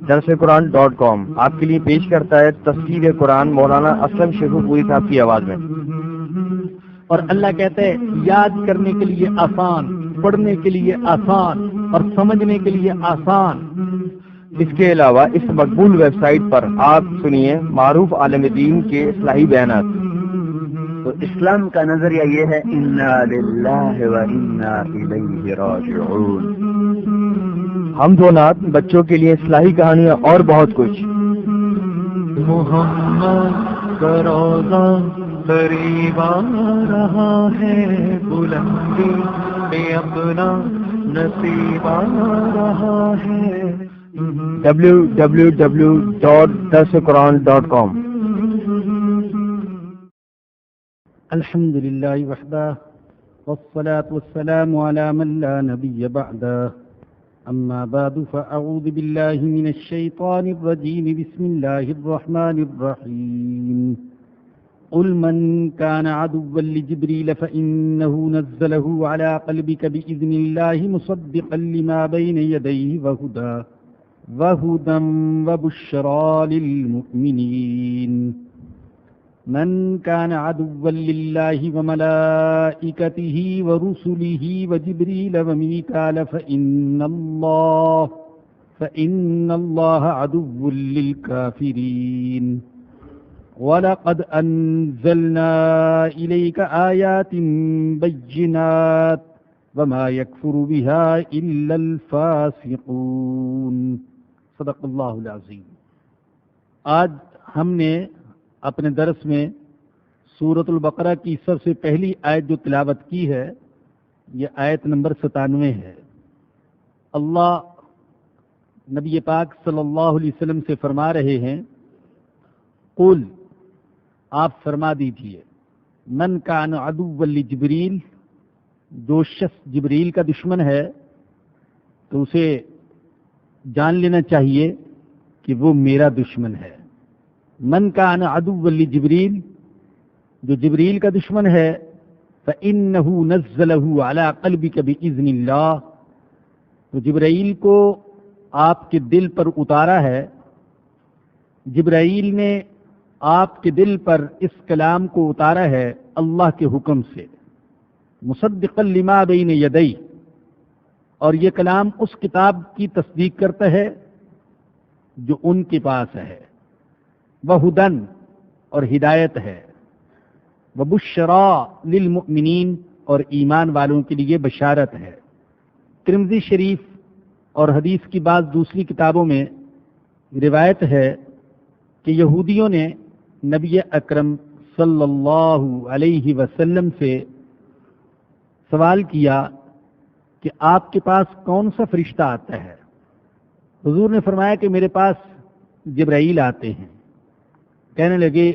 درسقرآن.com آپ کے لیے پیش کرتا ہے تفسیر قرآن مولانا اسلم شیخو پوری صاحب کی آواز میں۔ اور اللہ کہتا ہے یاد کرنے کے لیے آسان، پڑھنے کے لیے آسان اور سمجھنے کے لیے آسان۔ اس کے علاوہ اس مقبول ویب سائٹ پر آپ سنیے معروف عالم دین کے اصلاحی بیانات۔ تو اسلام کا نظریہ یہ ہے انا للہ و انا الیہ راجعون۔ حمد و نعت، بچوں کے لیے اصلاحی کہانیاں اور بہت کچھ۔ محمد کا روضہ قریب آ رہا ہے، بلندی میں اپنا نصیب آ رہا ہے۔ www.darsuquran.com الحمد للہ وحدہ والصلاة والسلام على من لا نبی بعدہ، اما بعد فاعوذ باللہ من الشیطان الرجیم، بسم اللہ الرحمن الرحیم۔ قل من كان عدوا لجبريل فإنه نزله على قلبك بإذن الله مصدقا لما بين يديه وهدى وبشرى للمؤمنين۔ من كان عدوا لله وملائكته ورسله وجبريل وميكال فإن الله عدو للكافرين۔ وَلَقَدْ أَنزَلْنَا إِلَيْكَ آيَاتٍ بَيِّنَاتٍ وَمَا يَكْفُرُ بِهَا إِلَّا الْفَاسِقُونَ۔ صدق اللہ العظیم۔ آج ہم نے اپنے درس میں سورۃ البقرہ کی سب سے پہلی آیت جو تلاوت کی ہے، یہ آیت نمبر 97 ہے۔ اللہ نبی پاک صلی اللہ علیہ وسلم سے فرما رہے ہیں، قل، آپ فرما دیجئے، من کان عدوا لجبریل، جو شخص جبریل کا دشمن ہے تو اسے جان لینا چاہیے کہ وہ میرا دشمن ہے۔ من کان عدوا لجبریل، جو جبریل کا دشمن ہے، فإنه نزله على قلبك بإذن اللہ، تو جبرائیل کو آپ کے دل پر اتارا ہے۔ جبرائیل نے آپ کے دل پر اس کلام کو اتارا ہے اللہ کے حکم سے، مصدقا لما بین یدی، اور یہ کلام اس کتاب کی تصدیق کرتا ہے جو ان کے پاس ہے، وہدن، اور ہدایت ہے، وبشرا للمؤمنین، اور ایمان والوں کے لیے بشارت ہے۔ ترمذی شریف اور حدیث کی بعض دوسری کتابوں میں روایت ہے کہ یہودیوں نے نبی اکرم صلی اللہ علیہ وسلم سے سوال کیا کہ آپ کے پاس کون سا فرشتہ آتا ہے؟ حضور نے فرمایا کہ میرے پاس جبرائیل آتے ہیں۔ کہنے لگے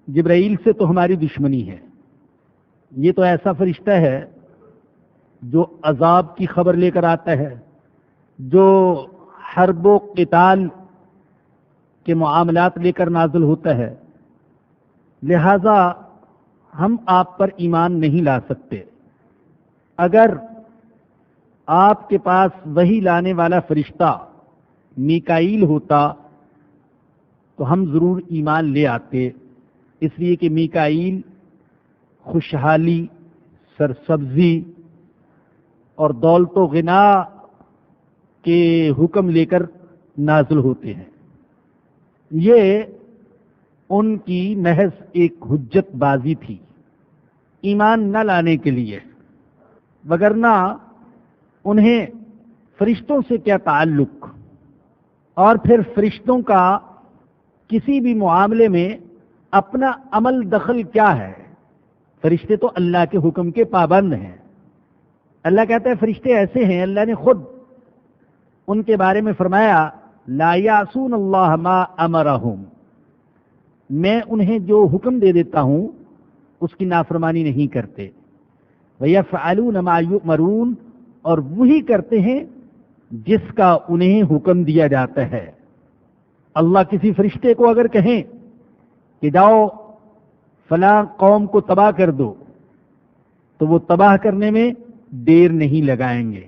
جبرائیل سے تو ہماری دشمنی ہے، یہ تو ایسا فرشتہ ہے جو عذاب کی خبر لے کر آتا ہے، جو حرب و قتال کے معاملات لے کر نازل ہوتا ہے، لہذا ہم آپ پر ایمان نہیں لا سکتے۔ اگر آپ کے پاس وحی لانے والا فرشتہ میکائیل ہوتا تو ہم ضرور ایمان لے آتے، اس لیے کہ میکائیل خوشحالی، سرسبزی اور دولت و غنا کے حکم لے کر نازل ہوتے ہیں۔ یہ ان کی محض ایک حجت بازی تھی ایمان نہ لانے کے لیے، وگرنہ انہیں فرشتوں سے کیا تعلق، اور پھر فرشتوں کا کسی بھی معاملے میں اپنا عمل دخل کیا ہے؟ فرشتے تو اللہ کے حکم کے پابند ہیں۔ اللہ کہتا ہے فرشتے ایسے ہیں، اللہ نے خود ان کے بارے میں فرمایا لا یعصون اللہ ما امرہم، میں انہیں جو حکم دے دیتا ہوں اس کی نافرمانی نہیں کرتے، وَيَفْعَلُونَ مَا يُؤْمَرُونَ، اور وہی کرتے ہیں جس کا انہیں حکم دیا جاتا ہے۔ اللہ کسی فرشتے کو اگر کہیں کہ جاؤ فلاں قوم کو تباہ کر دو، تو وہ تباہ کرنے میں دیر نہیں لگائیں گے۔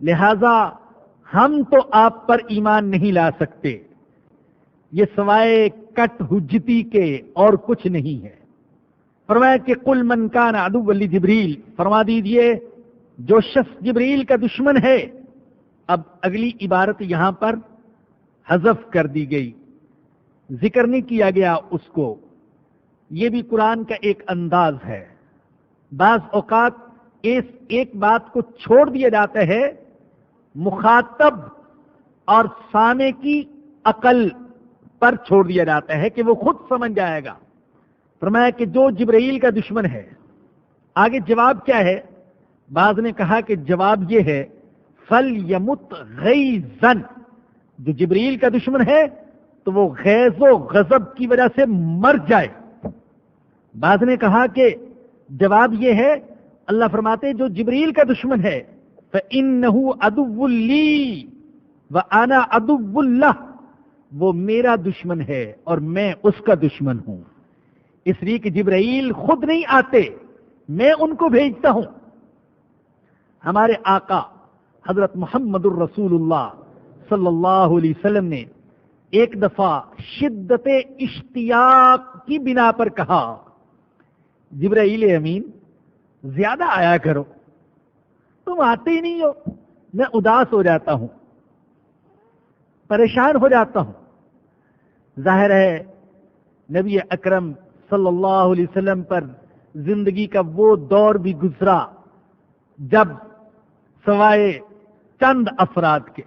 لہذا ہم تو آپ پر ایمان نہیں لا سکتے، یہ سوائے کٹ حجتی کے اور کچھ نہیں ہے۔ فرمایا کہ قل من کان عدوا لجبریل، فرما دیجئے جو شخص جبریل کا دشمن ہے۔ اب اگلی عبارت یہاں پر حذف کر دی گئی، ذکر نہیں کیا گیا اس کو۔ یہ بھی قرآن کا ایک انداز ہے، بعض اوقات اس ایک بات کو چھوڑ دیا جاتا ہے مخاطب اور سامع کی عقل پر چھوڑ دیا جاتا ہے کہ وہ خود سمجھ جائے گا۔ فرمایا کہ جو جبرائیل کا دشمن ہے، آگے جواب کیا ہے؟ بعض نے کہا کہ جواب یہ ہے فَلْيَمُتْ غَيْظًا، جو جبرائیل کا دشمن ہے تو وہ غیظ و غضب کی وجہ سے مر جائے۔ بعض نے کہا کہ جواب یہ ہے، اللہ فرماتے جو جبرائیل کا دشمن ہے فَإِنَّهُ عَدُوٌّ لِّي وَأَنَا عَدُوٌّ لَّهُ، وہ میرا دشمن ہے اور میں اس کا دشمن ہوں، اس لیے کہ جبرائیل خود نہیں آتے، میں ان کو بھیجتا ہوں۔ ہمارے آقا حضرت محمد الرسول اللہ صلی اللہ علیہ وسلم نے ایک دفعہ شدت اشتیاق کی بنا پر کہا جبرائیل امین زیادہ آیا کرو، تم آتے ہی نہیں ہو، میں اداس ہو جاتا ہوں، پریشان ہو جاتا ہوں۔ ظاہر ہے نبی اکرم صلی اللہ علیہ وسلم پر زندگی کا وہ دور بھی گزرا جب سوائے چند افراد کے،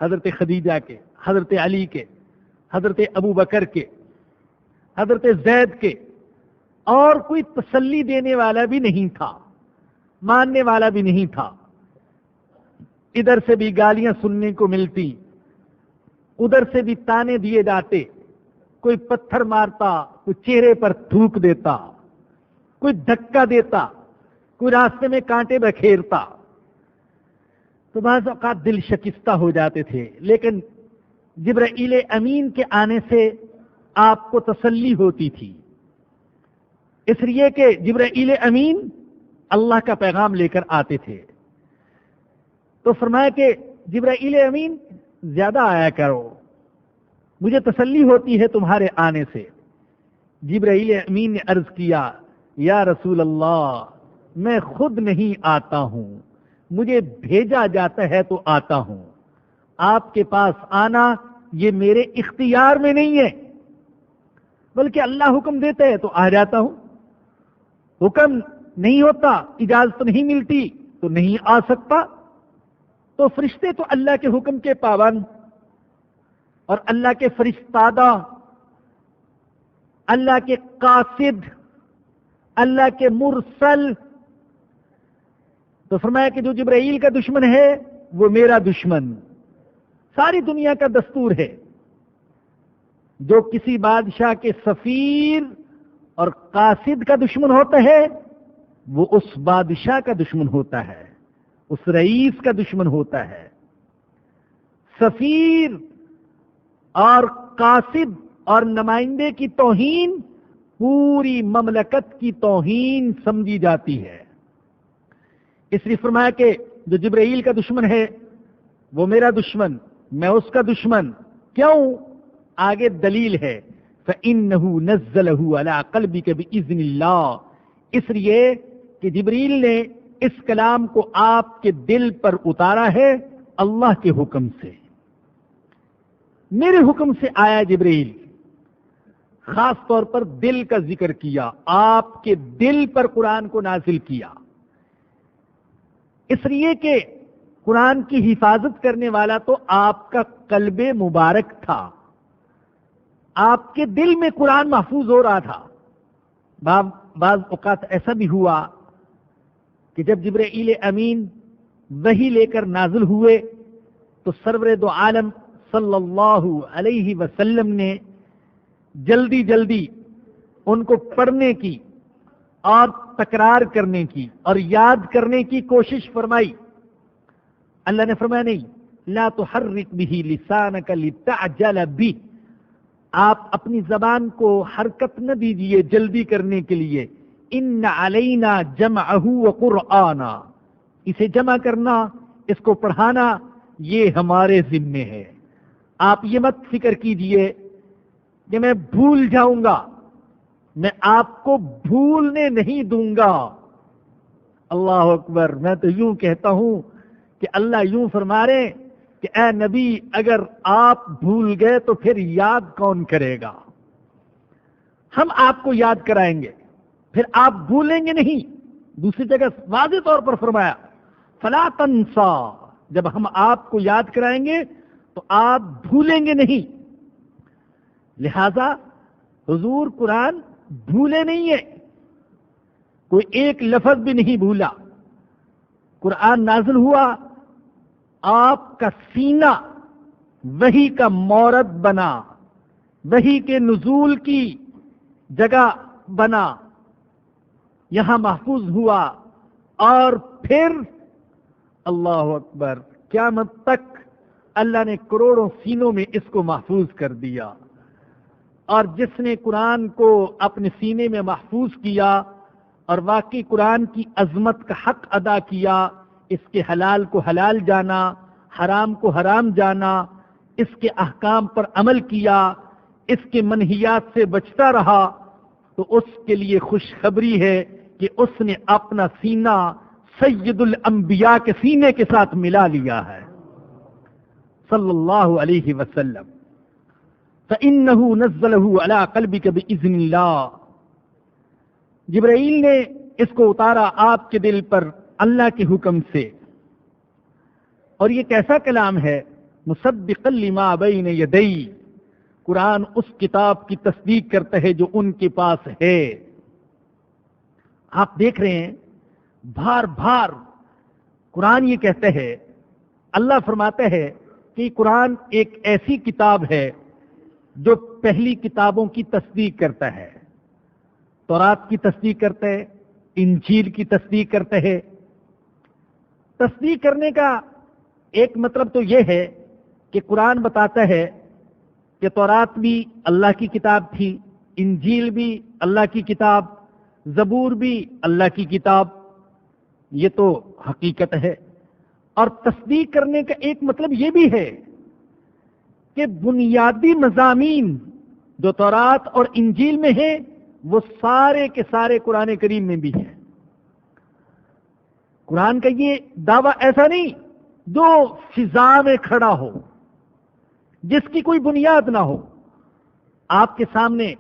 حضرت خدیجہ کے، حضرت علی کے، حضرت ابو بکر کے، حضرت زید کے، اور کوئی تسلی دینے والا بھی نہیں تھا، ماننے والا بھی نہیں تھا۔ ادھر سے بھی گالیاں سننے کو ملتی، ادھر سے بھی تانے دیے جاتے، کوئی پتھر مارتا، کوئی چہرے پر تھوک دیتا، کوئی دھکا دیتا، کوئی راستے میں کانٹے بکھیرتا، تو بعض اوقات دل شکستہ ہو جاتے تھے۔ لیکن جبرائیل امین کے آنے سے آپ کو تسلی ہوتی تھی، اس لیے کہ جبرائیل امین اللہ کا پیغام لے کر آتے تھے۔ تو فرمایا کہ جبرائیل امین زیادہ آیا کرو، مجھے تسلی ہوتی ہے تمہارے آنے سے۔ جبرائیل امین نے عرض کیا یا رسول اللہ میں خود نہیں آتا ہوں، مجھے بھیجا جاتا ہے تو آتا ہوں، آپ کے پاس آنا یہ میرے اختیار میں نہیں ہے، بلکہ اللہ حکم دیتا ہے تو آ جاتا ہوں، حکم نہیں ہوتا، اجازت نہیں ملتی تو نہیں آ سکتا۔ تو فرشتے تو اللہ کے حکم کے پابند اور اللہ کے فرستادہ، اللہ کے قاصد، اللہ کے مرسل۔ تو فرمایا کہ جو جبرائیل کا دشمن ہے وہ میرا دشمن۔ ساری دنیا کا دستور ہے، جو کسی بادشاہ کے سفیر اور قاصد کا دشمن ہوتا ہے وہ اس بادشاہ کا دشمن ہوتا ہے، اس رئیس کا دشمن ہوتا ہے۔ سفیر اور قاصد اور نمائندے کی توہین پوری مملکت کی توہین سمجھی جاتی ہے۔ اس لیے فرمایا کہ جو جبرائیل کا دشمن ہے وہ میرا دشمن، میں اس کا دشمن۔ کیوں؟ آگے دلیل ہے فَإِنَّهُ نَزَّلَهُ عَلَىٰ قَلْبِكَ بِإِذْنِ اللَّهِ، اس لیے کہ جبریل نے اس کلام کو آپ کے دل پر اتارا ہے اللہ کے حکم سے، میرے حکم سے آیا جبریل۔ خاص طور پر دل کا ذکر کیا، آپ کے دل پر قرآن کو نازل کیا، اس لیے کہ قرآن کی حفاظت کرنے والا تو آپ کا قلب مبارک تھا، آپ کے دل میں قرآن محفوظ ہو رہا تھا۔ بعض اوقات ایسا بھی ہوا کہ جب جبرائیل امین وحی لے کر نازل ہوئے تو سرور دو عالم صلی اللہ علیہ وسلم نے جلدی جلدی ان کو پڑھنے کی اور تکرار کرنے کی اور یاد کرنے کی کوشش فرمائی۔ اللہ نے فرمایا نہیں، لا تحرک به لسانک لتعجل به، آپ اپنی زبان کو حرکت نہ دیجیے جلدی کرنے کے لیے۔ ان علینا جمعہ وقرآنا، اسے جمع کرنا، اس کو پڑھانا یہ ہمارے ذمے ہے. آپ یہ مت فکر کیجئے کہ میں بھول جاؤں گا، میں آپ کو بھولنے نہیں دوں گا. اللہ اکبر. میں تو یوں کہتا ہوں کہ اللہ یوں فرما رہے کہ اے نبی اگر آپ بھول گئے تو پھر یاد کون کرے گا؟ ہم آپ کو یاد کرائیں گے، پھر آپ بھولیں گے نہیں. دوسری جگہ واضح طور پر فرمایا فلا تنسا، جب ہم آپ کو یاد کرائیں گے تو آپ بھولیں گے نہیں. لہذا حضور قرآن بھولے نہیں ہے، کوئی ایک لفظ بھی نہیں بھولا. قرآن نازل ہوا، آپ کا سینہ وحی کا مورد بنا، وحی کے نزول کی جگہ بنا، یہاں محفوظ ہوا، اور پھر اللہ اکبر قیامت تک اللہ نے کروڑوں سینوں میں اس کو محفوظ کر دیا. اور جس نے قرآن کو اپنے سینے میں محفوظ کیا اور واقعی قرآن کی عظمت کا حق ادا کیا، اس کے حلال کو حلال جانا، حرام کو حرام جانا، اس کے احکام پر عمل کیا، اس کے منہیات سے بچتا رہا، تو اس کے لیے خوشخبری ہے کہ اس نے اپنا سینہ سید الانبیاء کے سینے کے ساتھ ملا لیا ہے صلی اللہ علیہ وسلم. فَإِنَّهُ نَزَّلَهُ عَلَىٰ قَلْبِكَ بِإِذْنِ اللَّهِ. جبرائیل نے اس کو اتارا آپ کے دل پر اللہ کے حکم سے. اور یہ کیسا کلام ہے؟ مصدقا لما بین یدی، قرآن اس کتاب کی تصدیق کرتا ہے جو ان کے پاس ہے. آپ دیکھ رہے ہیں بار بار قرآن یہ کہتا ہے، اللہ فرماتا ہے کہ قرآن ایک ایسی کتاب ہے جو پہلی کتابوں کی تصدیق کرتا ہے. تورات کی تصدیق کرتا ہے، انجیل کی تصدیق کرتا ہے. تصدیق کرنے کا ایک مطلب تو یہ ہے کہ قرآن بتاتا ہے کہ تورات بھی اللہ کی کتاب تھی، انجیل بھی اللہ کی کتاب، زبور بھی اللہ کی کتاب. یہ تو حقیقت ہے. اور تصدیق کرنے کا ایک مطلب یہ بھی ہے کہ بنیادی مضامین جو تورات اور انجیل میں ہیں وہ سارے کے سارے قرآن کریم میں بھی ہیں. قرآن کا یہ دعویٰ ایسا نہیں جو فضا میں کھڑا ہو، جس کی کوئی بنیاد نہ ہو. آپ کے سامنے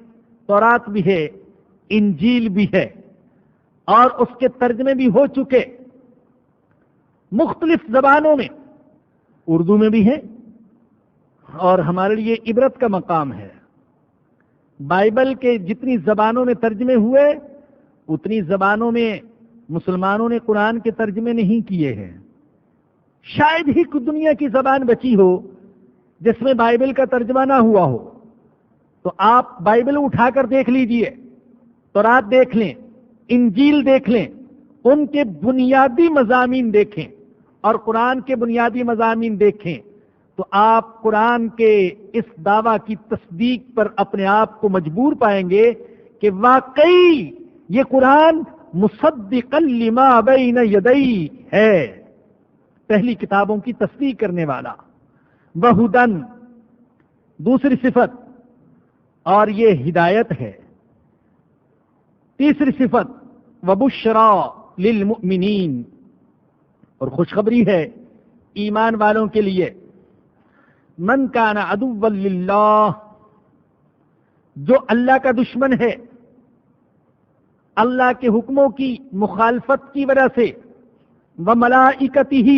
تورات بھی ہے، انجیل بھی ہے، اور اس کے ترجمے بھی ہو چکے مختلف زبانوں میں، اردو میں بھی ہے، اور ہمارے لیے عبرت کا مقام ہے. بائبل کے جتنی زبانوں میں ترجمے ہوئے اتنی زبانوں میں مسلمانوں نے قرآن کے ترجمے نہیں کیے ہیں. شاید ہی کوئی دنیا کی زبان بچی ہو جس میں بائبل کا ترجمہ نہ ہوا ہو. تو آپ بائبل اٹھا کر دیکھ لیجئے، تورات دیکھ لیں، انجیل دیکھ لیں، ان کے بنیادی مضامین دیکھیں اور قرآن کے بنیادی مضامین دیکھیں، تو آپ قرآن کے اس دعویٰ کی تصدیق پر اپنے آپ کو مجبور پائیں گے کہ واقعی یہ قرآن مصدقا لما بین یدی ہے، پہلی کتابوں کی تصدیق کرنے والا. وہدن دوسری صفت، اور یہ ہدایت ہے. تیسری صفت وبشرا للمؤمنین، اور خوشخبری ہے ایمان والوں کے لیے. من کان عدوا للہ، جو اللہ کا دشمن ہے، اللہ کے حکموں کی مخالفت کی وجہ سے، وملائکتہ،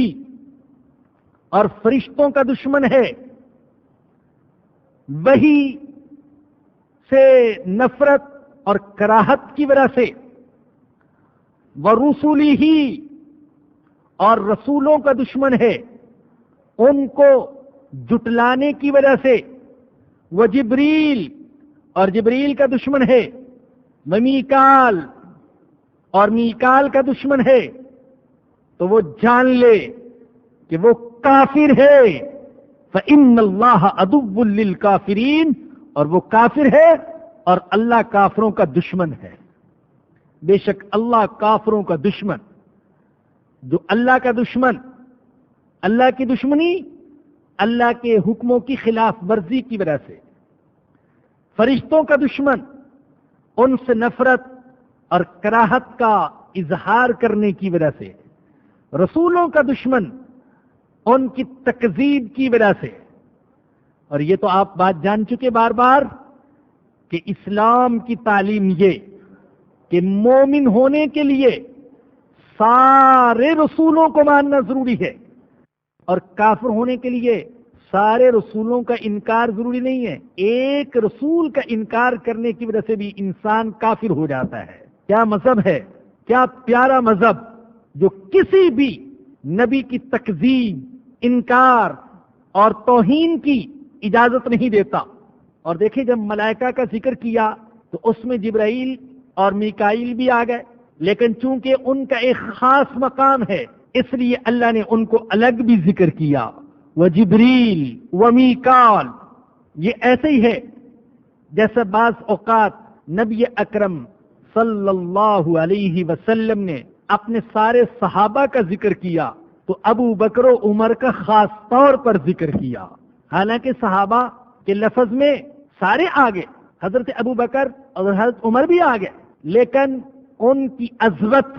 اور فرشتوں کا دشمن ہے، وہی سے نفرت اور کراہت کی وجہ سے، ورسولہ، اور رسولوں کا دشمن ہے ان کو جٹلانے کی وجہ سے، وجبریل، اور جبریل کا دشمن ہے، ومیکال، اور میکال کا دشمن ہے، تو وہ جان لے کہ وہ کافر ہے. فإن اللہ عدو للکافرین، اور وہ کافر ہے اور اللہ کافروں کا دشمن ہے. بے شک اللہ کافروں کا دشمن. جو اللہ کا دشمن اللہ کی دشمنی اللہ کے حکموں کی خلاف ورزی کی وجہ سے، فرشتوں کا دشمن ان سے نفرت اور کراہت کا اظہار کرنے کی وجہ سے، رسولوں کا دشمن ان کی تکذیب کی وجہ سے۔ اور یہ تو آپ بات جان چکے بار بار کہ اسلام کی تعلیم یہ کہ مومن ہونے کے لیے سارے رسولوں کو ماننا ضروری ہے، اور کافر ہونے کے لیے سارے رسولوں کا انکار ضروری نہیں ہے۔ ایک رسول کا انکار کرنے کی وجہ سے بھی انسان کافر ہو جاتا ہے۔ کیا مذہب ہے، کیا پیارا مذہب جو کسی بھی نبی کی تکذیب، انکار اور توہین کی اجازت نہیں دیتا۔ اور دیکھیں جب ملائکہ کا ذکر کیا تو اس میں جبرائیل اور میکائیل بھی آ گئے، لیکن چونکہ ان کا ایک خاص مقام ہے اس لیے اللہ نے ان کو الگ بھی ذکر کیا، وجبریل ومیکال۔ یہ ایسے ہی ہے جیسے بعض اوقات نبی اکرم صلی اللہ علیہ وسلم نے اپنے سارے صحابہ کا ذکر کیا تو ابو بکر و عمر کا خاص طور پر ذکر کیا، حالانکہ صحابہ کے لفظ میں سارے آگے، حضرت ابو بکر اور حضرت عمر بھی آگے، لیکن ان کی عظمت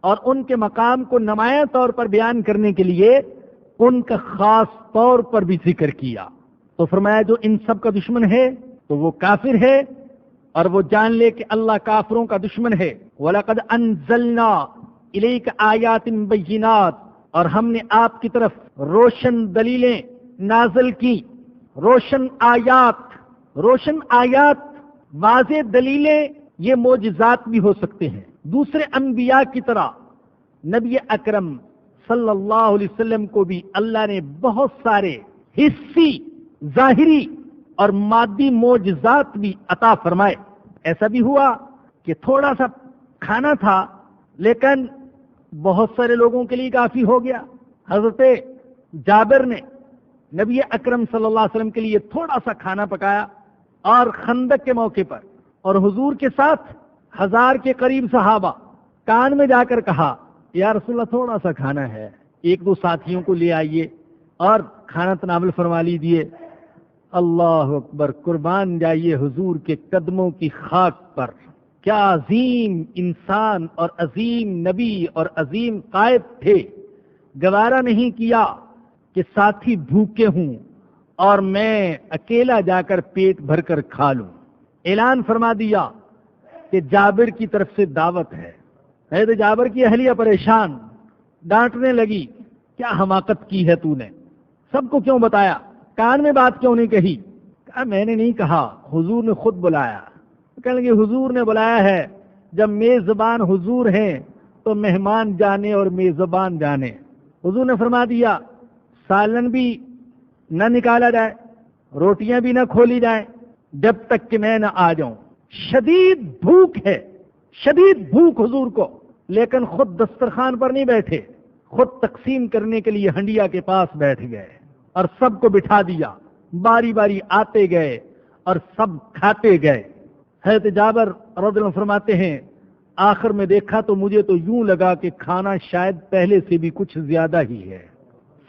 اور ان کے مقام کو نمایاں طور پر بیان کرنے کے لیے ان کا خاص طور پر بھی ذکر کیا۔ تو فرمایا جو ان سب کا دشمن ہے تو وہ کافر ہے، اور وہ جان لے کہ اللہ کافروں کا دشمن ہے۔ وَلَقَدْ أَنزَلْنَا إِلَيْكَ آيَاتٍ بَيِّنَاتٍ، اور ہم نے آپ کی طرف روشن دلیلیں نازل کی، روشن آیات، واضح دلیلیں، یہ معجزات بھی ہو سکتے ہیں۔ دوسرے انبیاء کی طرح نبی اکرم صلی اللہ علیہ وسلم کو بھی اللہ نے بہت سارے حسی، ظاہری اور مادی معجزات بھی عطا فرمائے۔ ایسا بھی ہوا کہ تھوڑا سا کھانا تھا لیکن بہت سارے لوگوں کے لیے کافی ہو گیا۔ حضرت جابر نے نبی اکرم صلی اللہ علیہ وسلم کے لیے تھوڑا سا کھانا پکایا، اور خندق کے موقع پر، اور حضور کے ساتھ 1000 کے قریب صحابہ، کان میں جا کر کہا یا رسول اللہ تھوڑا سا کھانا ہے، ایک دو ساتھیوں کو لے آئیے اور کھانا تناول فرما لیجیے۔ اللہ اکبر، قربان جائیے حضور کے قدموں کی خاک پر، کیا عظیم انسان اور عظیم نبی اور عظیم قائد تھے۔ گوارا نہیں کیا کہ ساتھی بھوکے ہوں اور میں اکیلا جا کر پیٹ بھر کر کھا لوں۔ اعلان فرما دیا کہ جابر کی طرف سے دعوت ہے۔ حضرت جابر کی اہلیہ پریشان، ڈانٹنے لگی، کیا حماقت کی ہے تو نے، سب کو کیوں بتایا، کان میں بات کیوں نہیں کہی؟ کہا میں نے نہیں کہا، حضور نے خود بلایا۔ کہنے لگے حضور نے بلایا ہے، جب میزبان حضور ہیں تو مہمان جانے اور میزبان جانے۔ حضور نے فرما دیا سالن بھی نہ نکالا جائے، روٹیاں بھی نہ کھولی جائیں جب تک کہ میں نہ آ جاؤں۔ شدید بھوک ہے، شدید بھوک حضور کو، لیکن خود دسترخوان پر نہیں بیٹھے، خود تقسیم کرنے کے لیے ہنڈیا کے پاس بیٹھ گئے اور سب کو بٹھا دیا، باری باری آتے گئے اور سب کھاتے گئے۔ حضرت جابر رضی اللہ عنہ فرماتے ہیں آخر میں دیکھا تو مجھے تو یوں لگا کہ کھانا شاید پہلے سے بھی کچھ زیادہ ہی ہے۔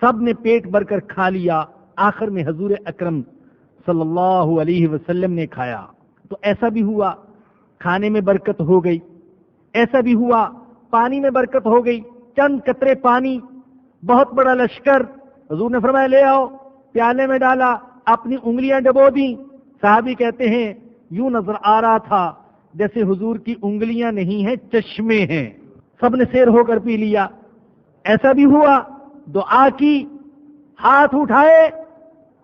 سب نے پیٹ بھر کر کھا لیا، آخر میں حضور اکرم صلی اللہ علیہ وسلم نے کھایا۔ تو ایسا بھی ہوا کھانے میں برکت ہو گئی، ایسا بھی ہوا پانی میں برکت ہو گئی، چند قطرے پانی، بہت بڑا لشکر، حضور نے فرمایا لے آؤ، پیالے میں ڈالا، اپنی انگلیاں ڈبو دیں۔ صحابی کہتے ہیں یوں نظر آ رہا تھا جیسے حضور کی انگلیاں نہیں ہیں، چشمے ہیں، سب نے سیر ہو کر پی لیا۔ ایسا بھی ہوا دعا کی، ہاتھ اٹھائے،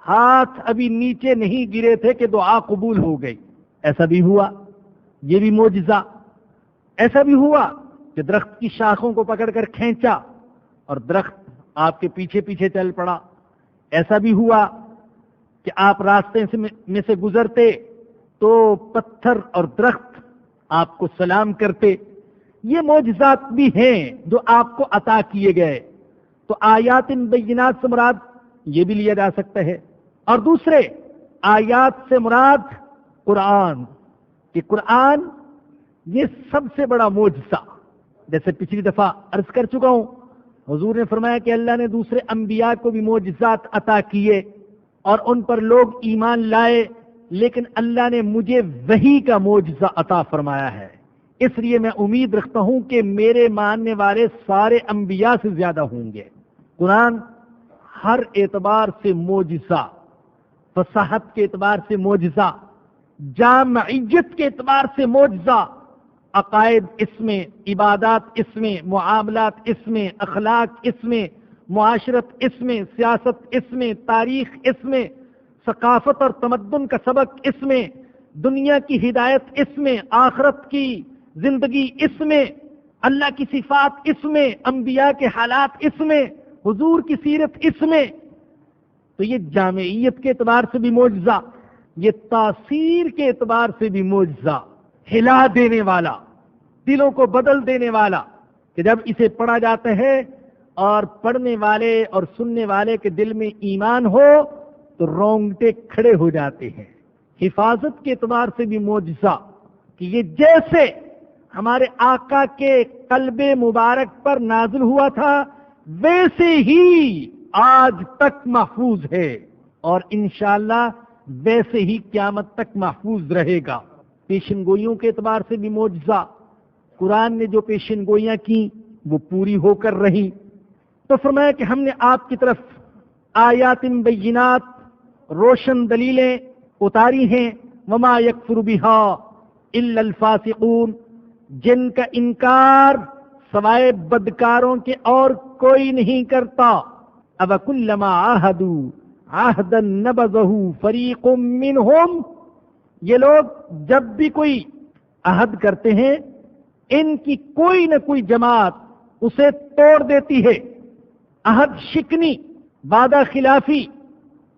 ہاتھ ابھی نیچے نہیں گرے تھے کہ دعا قبول ہو گئی۔ ایسا بھی ہوا، یہ بھی معجزہ۔ ایسا بھی ہوا کہ درخت کی شاخوں کو پکڑ کر کھینچا اور درخت آپ کے پیچھے پیچھے چل پڑا۔ ایسا بھی ہوا کہ آپ راستے میں سے گزرتے تو پتھر اور درخت آپ کو سلام کرتے۔ یہ معجزات بھی ہیں جو آپ کو عطا کیے گئے۔ تو آیات بینات سے مراد یہ بھی لیا جا سکتا ہے، اور دوسرے آیات سے مراد قرآن، کہ قرآن یہ سب سے بڑا معجزہ، جیسے پچھلی دفعہ عرض کر چکا ہوں حضور نے فرمایا کہ اللہ نے دوسرے انبیاء کو بھی معجزات عطا کیے اور ان پر لوگ ایمان لائے، لیکن اللہ نے مجھے وحی کا معجزہ عطا فرمایا ہے، اس لیے میں امید رکھتا ہوں کہ میرے ماننے والے سارے انبیاء سے زیادہ ہوں گے۔ قرآن ہر اعتبار سے معجزہ، فصاحت کے اعتبار سے معجزہ، جامعیت کے اعتبار سے معجزہ، عقائد اس میں، عبادات اس میں، معاملات اس میں، اخلاق اس میں، معاشرت اس میں، سیاست اس میں، تاریخ اس میں، ثقافت اور تمدن کا سبق اس میں، دنیا کی ہدایت اس میں، آخرت کی زندگی اس میں، اللہ کی صفات اس میں، انبیاء کے حالات اس میں، حضور کی سیرت اس میں۔ تو یہ جامعیت کے اعتبار سے بھی معجزہ، یہ تاثیر کے اعتبار سے بھی معجزہ، ہلا دینے والا، دلوں کو بدل دینے والا، کہ جب اسے پڑھا جاتا ہے اور پڑھنے والے اور سننے والے کے دل میں ایمان ہو تو رونگٹے کھڑے ہو جاتے ہیں۔ حفاظت کے اعتبار سے بھی معجزہ، کہ یہ جیسے ہمارے آقا کے قلب مبارک پر نازل ہوا تھا ویسے ہی آج تک محفوظ ہے، اور انشاءاللہ ویسے ہی قیامت تک محفوظ رہے گا۔ پیشن گوئیوں کے اعتبار سے بھی معجزہ، قرآن نے جو پیشن گوئیاں کی وہ پوری ہو کر رہی۔ تو فرمایا کہ ہم نے آپ کی طرف آیات بینات، روشن دلیلیں اتاری ہیں، وما یکفر بہا الا الفاسقون، جن کا انکار سوائے بدکاروں کے اور کوئی نہیں کرتا۔ اب کلما عاہدوا عہدا نبذہ فریق منہم، یہ لوگ جب بھی کوئی عہد کرتے ہیں ان کی کوئی نہ کوئی جماعت اسے توڑ دیتی ہے۔ عہد شکنی، وعدہ خلافی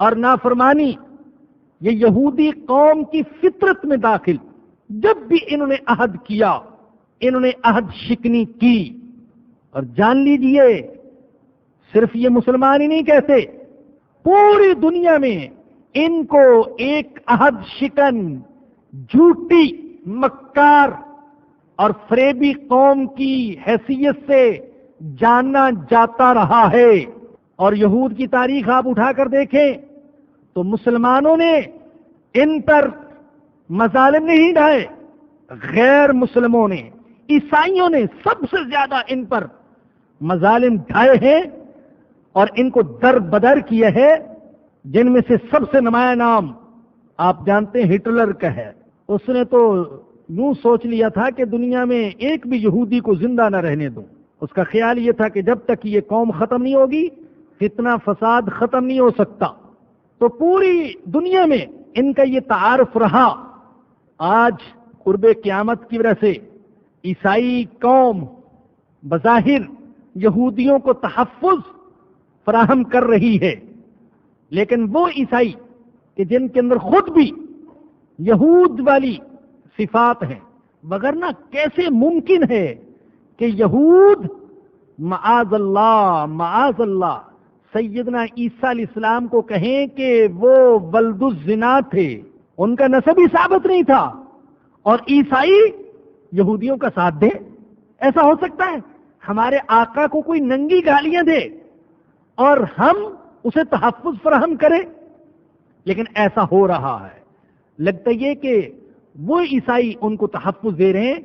اور نافرمانی یہ یہودی قوم کی فطرت میں داخل، جب بھی انہوں نے عہد کیا انہوں نے عہد شکنی کی۔ اور جان لیجئے صرف یہ مسلمان ہی نہیں کہتے، پوری دنیا میں ان کو ایک عہد شکن، جھوٹی، مکار اور فریبی قوم کی حیثیت سے جانا جاتا رہا ہے۔ اور یہود کی تاریخ آپ اٹھا کر دیکھیں تو مسلمانوں نے ان پر مظالم نہیں ڈھائے، غیر مسلموں نے، عیسائیوں نے سب سے زیادہ ان پر مظالم ڈھائے ہیں اور ان کو در بدر کیا ہے، جن میں سے سب سے نمایاں نام آپ جانتے ہیں ہٹلر کا ہے۔ اس نے تو یوں سوچ لیا تھا کہ دنیا میں ایک بھی یہودی کو زندہ نہ رہنے دوں۔ اس کا خیال یہ تھا کہ جب تک یہ قوم ختم نہیں ہوگی فتنہ فساد ختم نہیں ہو سکتا۔ تو پوری دنیا میں ان کا یہ تعارف رہا۔ آج قرب قیامت کی وجہ سے عیسائی قوم بظاہر یہودیوں کو تحفظ فراہم کر رہی ہے، لیکن وہ عیسائی کہ جن کے اندر خود بھی یہود والی صفات ہیں، وگرنہ کیسے ممکن ہے کہ یہود معاذ اللہ سیدنا عیسیٰ علیہ السلام کو کہیں کہ وہ ولد الزنا تھے، ان کا نسب ہی ثابت نہیں تھا، اور عیسائی یہودیوں کا ساتھ دے؟ ایسا ہو سکتا ہے؟ ہمارے آقا کو کوئی ننگی گالیاں دے اور ہم اسے تحفظ فراہم کریں؟ لیکن ایسا ہو رہا ہے۔ لگتا یہ کہ وہ عیسائی ان کو تحفظ دے رہے ہیں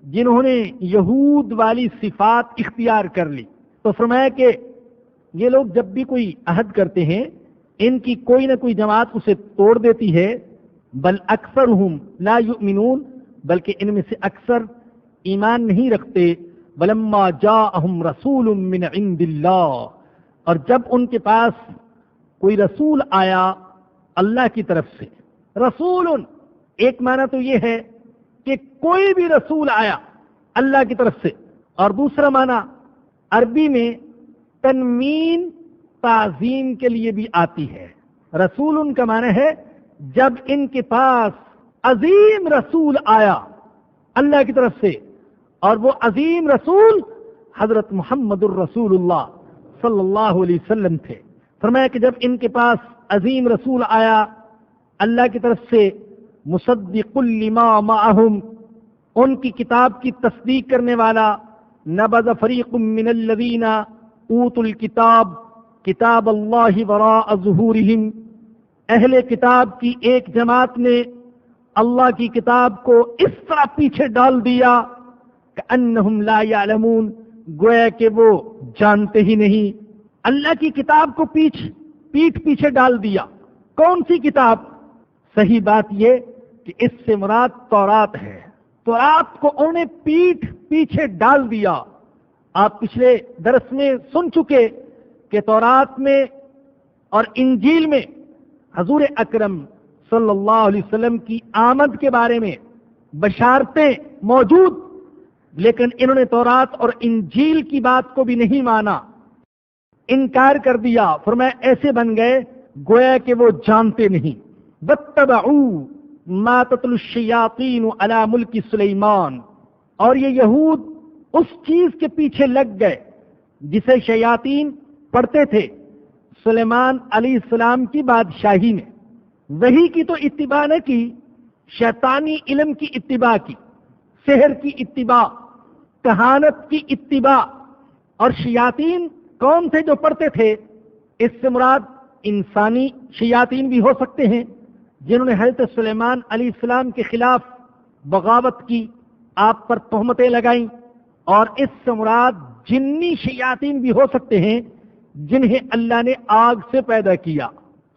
جنہوں نے یہود والی صفات اختیار کر لی۔ تو فرمایا کہ یہ لوگ جب بھی کوئی عہد کرتے ہیں ان کی کوئی نہ کوئی جماعت اسے توڑ دیتی ہے، بل اکثرہم لا یؤمنون، بلکہ ان میں سے اکثر ایمان نہیں رکھتے۔ ولما جاءہم رسول من عند اللہ، اور جب ان کے پاس کوئی رسول آیا اللہ کی طرف سے۔ رسول ایک معنی تو یہ ہے کہ کوئی بھی رسول آیا اللہ کی طرف سے، اور دوسرا معنی عربی میں تنوین تعظیم کے لیے بھی آتی ہے۔ رسول ان کا معنی ہے جب ان کے پاس عظیم رسول آیا اللہ کی طرف سے، اور وہ عظیم رسول حضرت محمد الرسول اللہ صلی اللہ علیہ وسلم تھے۔ فرمایا کہ جب ان کے پاس عظیم رسول آیا اللہ کی طرف سے، مصدق لما معہم، ان کی کتاب کی تصدیق کرنے والا، نبذ فریق من الذین اوتوا الکتاب کتاب اللہ وراء ظہورہم، اہل کتاب کی ایک جماعت نے اللہ کی کتاب کو اس طرح پیچھے ڈال دیا کأنہم لا یعلمون، گویا کہ وہ جانتے ہی نہیں۔ اللہ کی کتاب کو پیٹھ پیچھے ڈال دیا۔ کون سی کتاب؟ صحیح بات یہ کہ اس سے مراد تورات ہے۔ تورات کو انہوں نے پیٹھ پیچھے ڈال دیا۔ آپ پچھلے درس میں سن چکے کہ تورات میں اور انجیل میں حضور اکرم صلی اللہ علیہ وسلم کی آمد کے بارے میں بشارتیں موجود، لیکن انہوں نے تورات اور انجیل کی بات کو بھی نہیں مانا، انکار کر دیا۔ فرمایا ایسے بن گئے گویا کہ وہ جانتے نہیں۔ واتبعوا ما تتلو الشیاطین علی ملک سلیمان، اور یہ یہود اس چیز کے پیچھے لگ گئے جسے شیاطین پڑھتے تھے سلیمان علیہ السلام کی بادشاہی میں۔ وحی کی تو اتباع نہ کی، شیطانی علم کی اتباع کی، سحر کی اتباع، کہانت کی اتباع۔ اور شیاطین کون تھے جو پڑھتے تھے؟ اس سے مراد انسانی شیاطین بھی ہو سکتے ہیں جنہوں نے حضرت سلیمان علیہ السلام کے خلاف بغاوت کی، آپ پر تہمتیں لگائیں، اور اس سے مراد جنی شیاطین بھی ہو سکتے ہیں جنہیں اللہ نے آگ سے پیدا کیا۔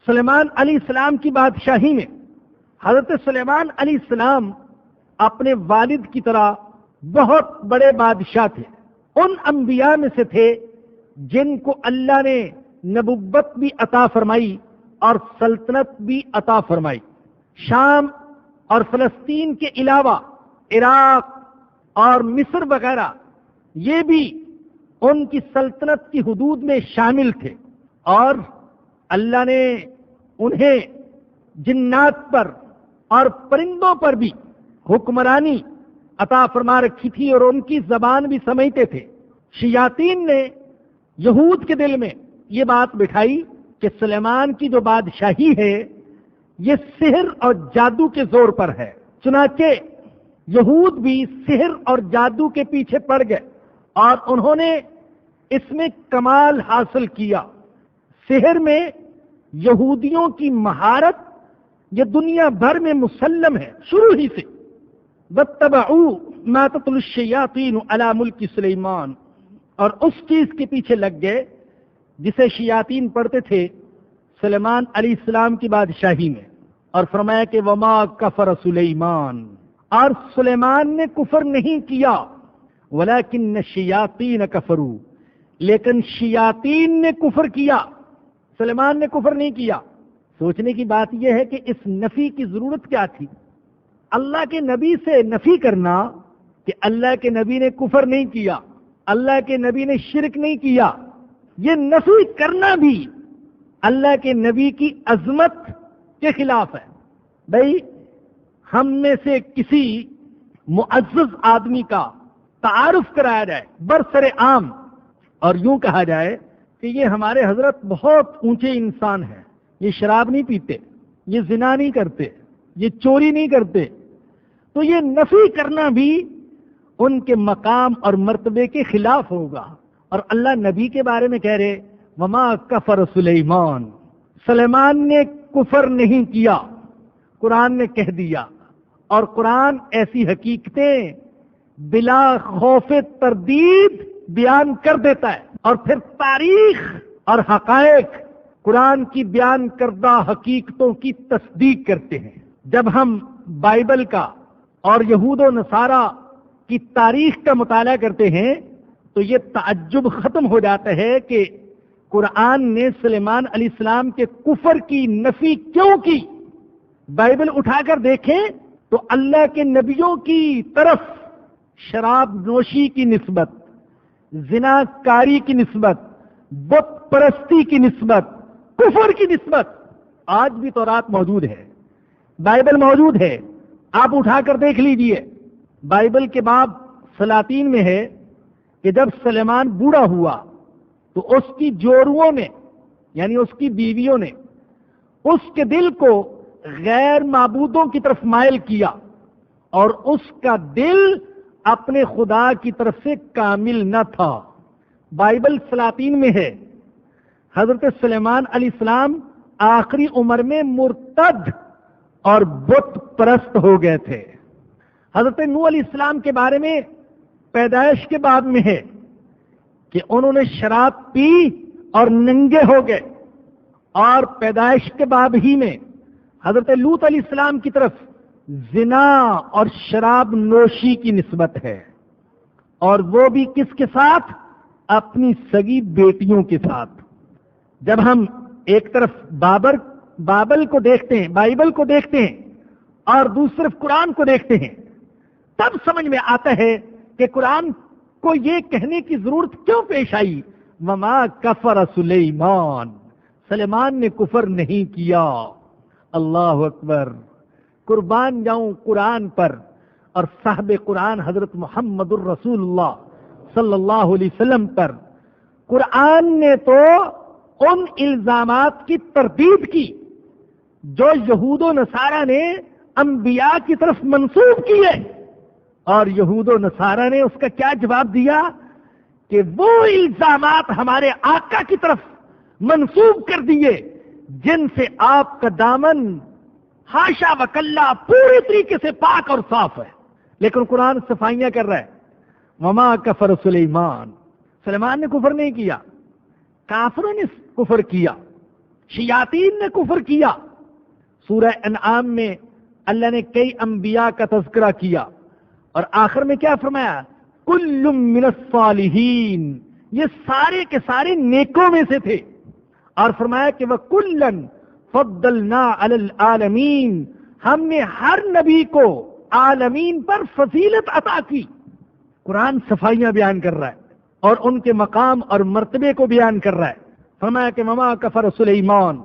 سلیمان علیہ السلام کی بادشاہی میں حضرت سلیمان علیہ السلام اپنے والد کی طرح بہت بڑے بادشاہ تھے، ان انبیاء میں سے تھے جن کو اللہ نے نبوت بھی عطا فرمائی اور سلطنت بھی عطا فرمائی۔ شام اور فلسطین کے علاوہ عراق اور مصر وغیرہ یہ بھی ان کی سلطنت کی حدود میں شامل تھے، اور اللہ نے انہیں جنات پر اور پرندوں پر بھی حکمرانی عطا فرما رکھی تھی اور ان کی زبان بھی سمجھتے تھے۔ شیاطین نے یہود کے دل میں یہ بات بٹھائی کہ سلیمان کی جو بادشاہی ہے یہ سحر اور جادو کے زور پر ہے، چنانچہ یہود بھی سحر اور جادو کے پیچھے پڑ گئے اور انہوں نے اس میں کمال حاصل کیا۔ سحر میں یہودیوں کی مہارت یہ دنیا بھر میں مسلم ہے شروع ہی سے۔ واتبعوا ما تتلو الشیاطین علی ملک سلیمان، اور اس چیز کے پیچھے لگ گئے جسے شیاطین پڑھتے تھے سلیمان علیہ السلام کی بادشاہی میں۔ اور فرمایا کہ وما کفر سلیمان، اور سلیمان نے کفر نہیں کیا، ولکن الشیاطین کفروا، لیکن شیاطین نے کفر کیا، سلیمان نے کفر نہیں کیا۔ سوچنے کی بات یہ ہے کہ اس نفی کی ضرورت کیا تھی؟ اللہ کے نبی سے نفی کرنا کہ اللہ کے نبی نے کفر نہیں کیا، اللہ کے نبی نے شرک نہیں کیا، یہ نفی کرنا بھی اللہ کے نبی کی عظمت کے خلاف ہے۔ بھائی ہم میں سے کسی معزز آدمی کا تعارف کرایا جائے برسر عام اور یوں کہا جائے کہ یہ ہمارے حضرت بہت اونچے انسان ہیں، یہ شراب نہیں پیتے، یہ زنا نہیں کرتے، یہ چوری نہیں کرتے، تو یہ نفی کرنا بھی ان کے مقام اور مرتبے کے خلاف ہوگا۔ اور اللہ نبی کے بارے میں کہہ رہے وما کفر سلیمان، سلیمان نے کفر نہیں کیا، قرآن نے کہہ دیا۔ اور قرآن ایسی حقیقتیں بلا خوف تردید بیان کر دیتا ہے، اور پھر تاریخ اور حقائق قرآن کی بیان کردہ حقیقتوں کی تصدیق کرتے ہیں۔ جب ہم بائبل کا اور یہود و نصارہ کی تاریخ کا مطالعہ کرتے ہیں تو یہ تعجب ختم ہو جاتا ہے کہ قرآن نے سلیمان علیہ السلام کے کفر کی نفی کیوں کی۔ بائبل اٹھا کر دیکھیں تو اللہ کے نبیوں کی طرف شراب نوشی کی نسبت، زنا کاری کی نسبت، بت پرستی کی نسبت، کفر کی نسبت آج بھی تورات موجود ہے، بائبل موجود ہے، آپ اٹھا کر دیکھ لیجئے۔ بائبل کے باب سلاطین میں ہے کہ جب سلیمان بوڑھا ہوا تو اس کی جوروؤں نے یعنی اس کی بیویوں نے اس کے دل کو غیر معبودوں کی طرف مائل کیا، اور اس کا دل اپنے خدا کی طرف سے کامل نہ تھا۔ بائبل سلاطین میں ہے حضرت سلیمان علیہ السلام آخری عمر میں مرتد اور بت پرست ہو گئے تھے۔ حضرت نوح علیہ السلام کے بارے میں پیدائش کے بعد میں ہے کہ انہوں نے شراب پی اور ننگے ہو گئے، اور پیدائش کے بعد ہی میں حضرت لوط علیہ السلام کی طرف زنا اور شراب نوشی کی نسبت ہے، اور وہ بھی کس کے ساتھ؟ اپنی سگی بیٹیوں کے ساتھ۔ جب ہم ایک طرف بابل کو دیکھتے ہیں، بائبل کو دیکھتے ہیں، اور دوسری طرف قرآن کو دیکھتے ہیں، تب سمجھ میں آتا ہے کہ قرآن کو یہ کہنے کی ضرورت کیوں پیش آئی، وما کفر سلیمان، سلیمان نے کفر نہیں کیا۔ اللہ اکبر، قربان جاؤں قرآن پر اور صاحب قرآن حضرت محمد الرسول اللہ صلی اللہ علیہ وسلم پر۔ قرآن نے تو ان الزامات کی تردید کی جو یہود و نصارہ نے انبیاء کی طرف منسوب کیے، اور یہود و نصارہ نے اس کا کیا جواب دیا کہ وہ الزامات ہمارے آقا کی طرف منسوب کر دیے جن سے آپ کا دامن حاشا وکلا پوری طریقے سے پاک اور صاف ہے، لیکن قرآن صفائیاں کر رہا ہے۔ وما کفر سلیمان، سلیمان نے کفر نہیں کیا، کافروں نے کفر کیا، شیاطین نے کفر کیا۔ سورہ انعام میں اللہ نے کئی انبیاء کا تذکرہ کیا، اور آخر میں کیا فرمایا؟ کل من الصالحین، یہ سارے کے سارے نیکوں میں سے تھے، اور فرمایا کہ وَكُلًّا فَضَّلْنَا عَلَى الْعَالَمِينَ، ہم نے ہر نبی کو عالمین پر فضیلت عطا کی۔ قرآن صفائیاں بیان کر رہا ہے اور ان کے مقام اور مرتبے کو بیان کر رہا ہے۔ فرمایا کہ وما کفر سلیمان،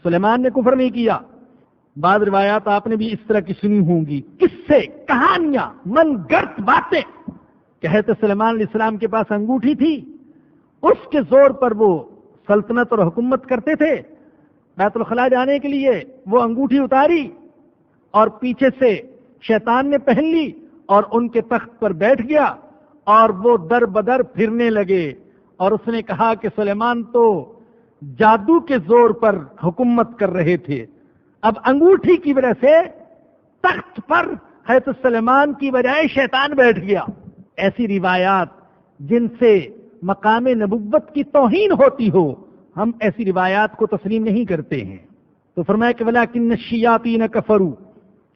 سلیمان نے کفر نہیں کیا۔ بعض روایات آپ نے بھی اس طرح کی سنی ہوں گی، قصے، کہانیاں، من گڑت باتیں کہ حضرت سلیمان علیہ السلام کے پاس انگوٹھی تھی، اس کے زور پر وہ سلطنت اور حکومت کرتے تھے۔ بیت الخلاء جانے کے لیے وہ انگوٹھی اتاری اور پیچھے سے شیطان نے پہن لی اور ان کے تخت پر بیٹھ گیا، اور وہ در بدر پھرنے لگے، اور اس نے کہا کہ سلیمان تو جادو کے زور پر حکومت کر رہے تھے، اب انگوٹھی کی وجہ سے تخت پر حضرت سلیمان کی بجائے شیطان بیٹھ گیا۔ ایسی روایات جن سے مقام نبوت کی توہین ہوتی ہو، ہم ایسی روایات کو تسلیم نہیں کرتے ہیں۔ تو فرمایا کہ وَلَٰكِنَّ الشَّيَاطِينَ كَفَرُوا،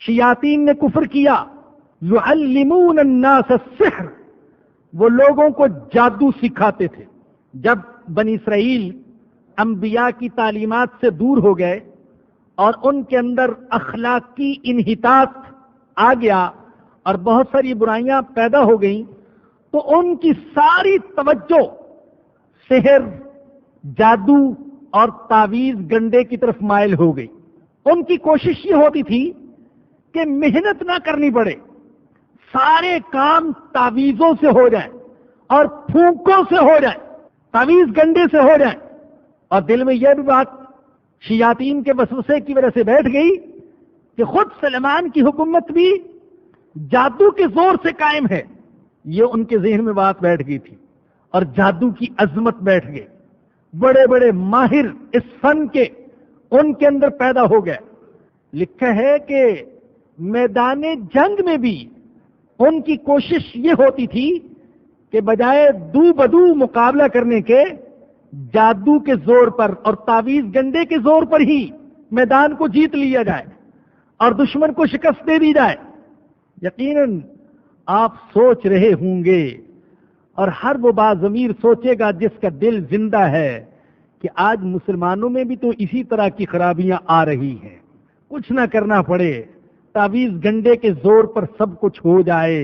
شیاطین نے کفر کیا، يُعَلِّمُونَ النَّاسَ السِّحْرَ، وہ لوگوں کو جادو سکھاتے تھے۔ جب بنی اسرائیل انبیاء کی تعلیمات سے دور ہو گئے اور ان کے اندر اخلاقی انحطاط آ گیا اور بہت ساری برائیاں پیدا ہو گئیں، تو ان کی ساری توجہ سحر، جادو اور تعویذ گنڈے کی طرف مائل ہو گئی۔ ان کی کوشش یہ ہوتی تھی کہ محنت نہ کرنی پڑے، سارے کام تعویذوں سے ہو جائیں اور پھونکوں سے ہو جائیں، تعویذ گنڈے سے ہو جائیں۔ اور دل میں یہ بھی بات شیاطین کے وسوسے کی وجہ سے بیٹھ گئی کہ خود سلیمان کی حکومت بھی جادو کے زور سے قائم ہے، یہ ان کے ذہن میں بات بیٹھ گئی تھی، اور جادو کی عظمت بیٹھ گئی۔ بڑے بڑے ماہر اس فن کے ان کے اندر پیدا ہو گئے۔ لکھا ہے کہ میدان جنگ میں بھی ان کی کوشش یہ ہوتی تھی کہ بجائے دو بدو مقابلہ کرنے کے، جادو کے زور پر اور تعویذ گنڈے کے زور پر ہی میدان کو جیت لیا جائے اور دشمن کو شکست دے دی جائے۔ یقیناً آپ سوچ رہے ہوں گے، اور ہر وہ باضمیر سوچے گا جس کا دل زندہ ہے، کہ آج مسلمانوں میں بھی تو اسی طرح کی خرابیاں آ رہی ہیں۔ کچھ نہ کرنا پڑے، تعویذ گنڈے کے زور پر سب کچھ ہو جائے،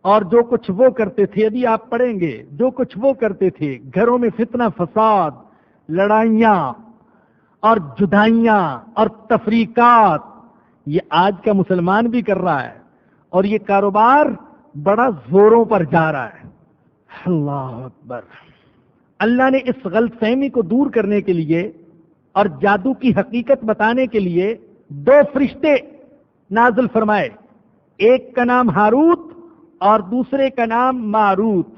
اور جو کچھ وہ کرتے تھے، ابھی آپ پڑھیں گے، جو کچھ وہ کرتے تھے، گھروں میں فتنہ فساد، لڑائیاں اور جدائیاں اور تفریقات، یہ آج کا مسلمان بھی کر رہا ہے، اور یہ کاروبار بڑا زوروں پر جا رہا ہے۔ اللہ اکبر۔ اللہ نے اس غلط فہمی کو دور کرنے کے لیے اور جادو کی حقیقت بتانے کے لیے دو فرشتے نازل فرمائے، ایک کا نام ہاروت اور دوسرے کا نام ماروت۔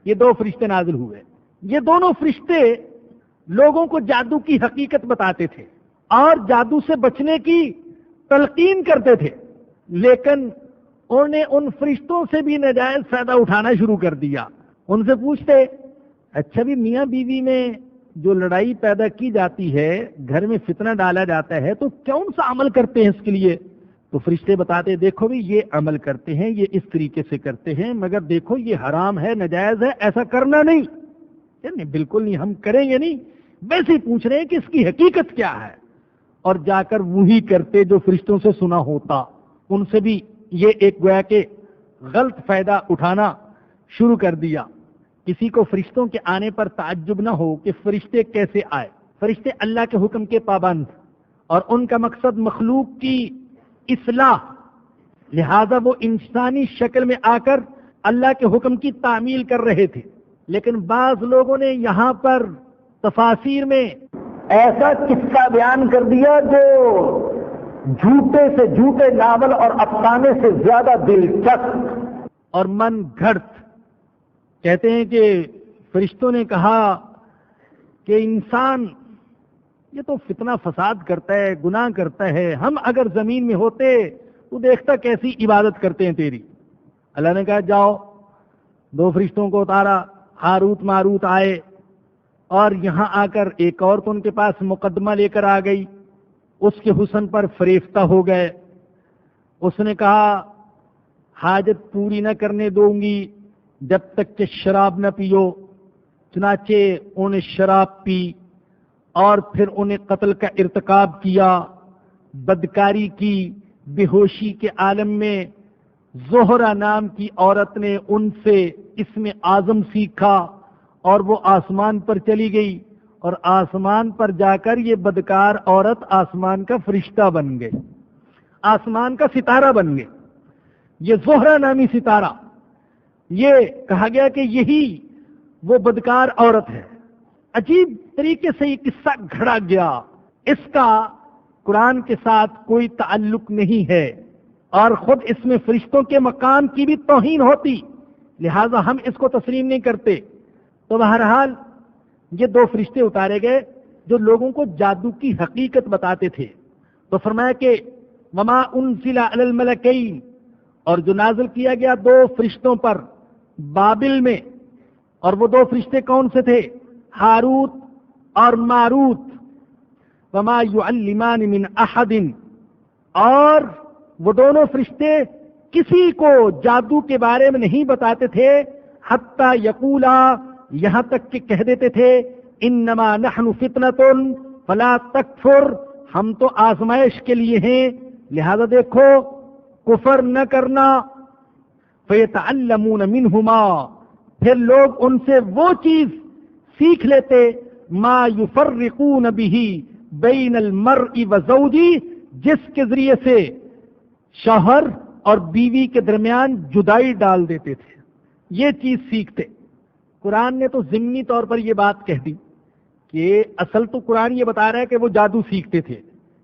یہ دو فرشتے نازل ہوئے. یہ دونوں فرشتے لوگوں کو جادو کی حقیقت بتاتے تھے اور جادو سے بچنے کی تلقین کرتے تھے، لیکن انہوں نے ان فرشتوں سے بھی ناجائز فائدہ اٹھانا شروع کر دیا. ان سے پوچھتے اچھا بھی میاں بیوی میں جو لڑائی پیدا کی جاتی ہے، گھر میں فتنہ ڈالا جاتا ہے، تو کون سا عمل کرتے ہیں اس کے لیے؟ تو فرشتے بتاتے دیکھو بھی یہ عمل کرتے ہیں، یہ اس طریقے سے کرتے ہیں، مگر دیکھو یہ حرام ہے، ناجائز ہے، ایسا کرنا نہیں. نہیں بالکل نہیں، ہم کریں گے نہیں، ویسے ہی پوچھ رہے ہیں کہ اس کی حقیقت کیا ہے. اور جا کر وہی کرتے جو فرشتوں سے سنا ہوتا. ان سے بھی یہ ایک گویا کہ غلط فائدہ اٹھانا شروع کر دیا. کسی کو فرشتوں کے آنے پر تعجب نہ ہو کہ فرشتے کیسے آئے. فرشتے اللہ کے حکم کے پابند اور ان کا مقصد مخلوق کی اصلاح، لہذا وہ انسانی شکل میں آ کر اللہ کے حکم کی تعمیل کر رہے تھے. لیکن بعض لوگوں نے یہاں پر تفاسیر میں ایسا قصہ بیان کر دیا جو جھوٹے سے جھوٹے ناول اور افسانے سے زیادہ دلچسپ اور من گھڑت. کہتے ہیں کہ فرشتوں نے کہا کہ انسان یہ تو فتنہ فساد کرتا ہے، گناہ کرتا ہے، ہم اگر زمین میں ہوتے تو دیکھتا کیسی عبادت کرتے ہیں تیری. اللہ نے کہا جاؤ. دو فرشتوں کو اتارا، ہاروت ماروت آئے اور یہاں آ کر ایک عورت ان کے پاس مقدمہ لے کر آ گئی. اس کے حسن پر فریفتہ ہو گئے. اس نے کہا حاجت پوری نہ کرنے دوں گی جب تک کہ شراب نہ پیو. چنانچہ انہوں نے شراب پی اور پھر انہیں قتل کا ارتکاب کیا، بدکاری کی. بے ہوشی کے عالم میں زہرہ نام کی عورت نے ان سے اسم اعظم سیکھا اور وہ آسمان پر چلی گئی، اور آسمان پر جا کر یہ بدکار عورت آسمان کا فرشتہ بن گئی، آسمان کا ستارہ بن گئی. یہ زہرہ نامی ستارہ، یہ کہا گیا کہ یہی وہ بدکار عورت ہے. عجیب طریقے سے یہ قصہ گھڑا گیا. اس کا قرآن کے ساتھ کوئی تعلق نہیں ہے اور خود اس میں فرشتوں کے مقام کی بھی توہین ہوتی، لہذا ہم اس کو تسلیم نہیں کرتے. تو بہرحال یہ دو فرشتے اتارے گئے جو لوگوں کو جادو کی حقیقت بتاتے تھے. تو فرمایا کہ وما انزل علی الملکین، اور جو نازل کیا گیا دو فرشتوں پر بابل میں. اور وہ دو فرشتے کون سے تھے؟ ہاروت اور ماروت. وما یعلمان من احد، اور وہ دونوں فرشتے کسی کو جادو کے بارے میں نہیں بتاتے تھے، حتی یقولا، یہاں تک کہ کہہ دیتے تھے انما نحن فتنۃ فلا تکفر، ہم تو آزمائش کے لیے ہیں لہذا دیکھو کفر نہ کرنا. فیتعلمون منہما، پھر لوگ ان سے وہ چیز سیکھ لیتے ما یفرقون بہ بین المرء وزوجہ، جس کے ذریعے سے شوہر اور بیوی کے درمیان جدائی ڈال دیتے تھے. یہ چیز سیکھتے. قرآن نے تو ضمنی طور پر یہ بات کہہ دی کہ اصل تو قرآن یہ بتا رہا ہے کہ وہ جادو سیکھتے تھے.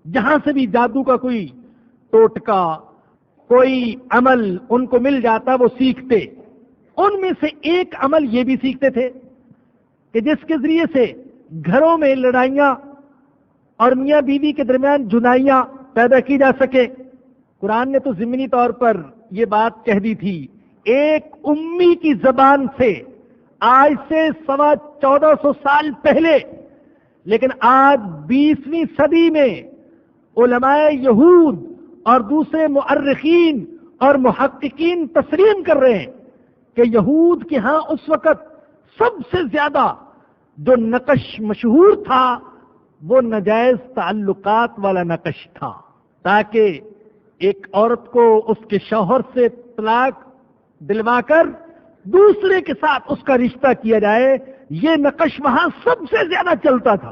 جہاں سے بھی جادو کا کوئی ٹوٹکا، کوئی عمل ان کو مل جاتا وہ سیکھتے. ان میں سے ایک عمل یہ بھی سیکھتے تھے کہ جس کے ذریعے سے گھروں میں لڑائیاں اور میاں بیوی کے درمیان جدائیاں پیدا کی جا سکے. قرآن نے تو ضمنی طور پر یہ بات کہہ دی تھی. ایک امی کی زبان سے آج سے 1450 سال پہلے، لیکن آج 20ویں صدی میں علماء یہود اور دوسرے مؤرخین اور محققین تسلیم کر رہے ہیں کہ یہود کے ہاں اس وقت سب سے زیادہ جو نقش مشہور تھا وہ ناجائز تعلقات والا نقش تھا، تاکہ ایک عورت کو اس کے شوہر سے طلاق دلوا کر دوسرے کے ساتھ اس کا رشتہ کیا جائے. یہ نقش وہاں سب سے زیادہ چلتا تھا.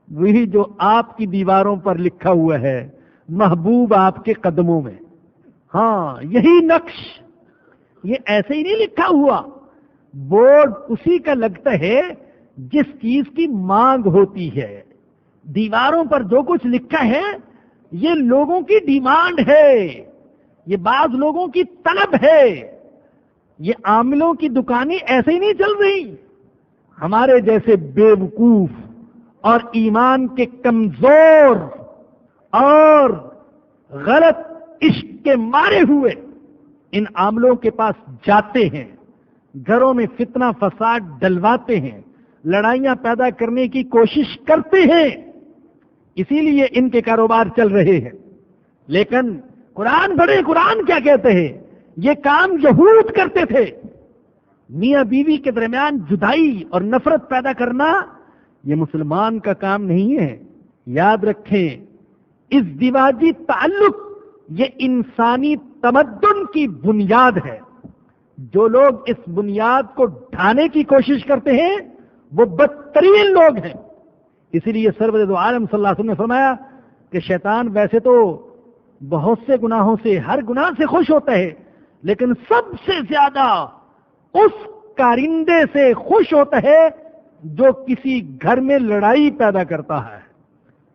وہی جو آپ کی دیواروں پر لکھا ہوا ہے محبوب آپ کے قدموں میں. ہاں یہی نقش، یہ ایسے ہی نہیں لکھا ہوا، بورڈ اسی کا لگتا ہے جس چیز کی مانگ ہوتی ہے. دیواروں پر جو کچھ لکھا ہے یہ لوگوں کی ڈیمانڈ ہے، یہ بعض لوگوں کی طلب ہے. یہ عاملوں کی دکانیں ایسے ہی نہیں چل رہی. ہمارے جیسے بیوقوف اور ایمان کے کمزور اور غلط عشق کے مارے ہوئے ان عاملوں کے پاس جاتے ہیں، گھروں میں فتنہ فساد ڈلواتے ہیں، لڑائیاں پیدا کرنے کی کوشش کرتے ہیں، اسی لیے ان کے کاروبار چل رہے ہیں. لیکن قرآن کیا کہتے ہیں؟ یہ کام یہود کرتے تھے. میاں بیوی کے درمیان جدائی اور نفرت پیدا کرنا یہ مسلمان کا کام نہیں ہے. یاد رکھیں، ازدواجی تعلق یہ انسانی تمدن کی بنیاد ہے. جو لوگ اس بنیاد کو ڈھانے کی کوشش کرتے ہیں وہ بدترین لوگ ہیں. اسی لیے سرور دو عالم صلی اللہ علیہ وسلم نے فرمایا کہ شیطان ویسے تو بہت سے گناہوں سے، ہر گناہ سے خوش ہوتا ہے، لیکن سب سے زیادہ اس کارندے سے خوش ہوتا ہے جو کسی گھر میں لڑائی پیدا کرتا ہے،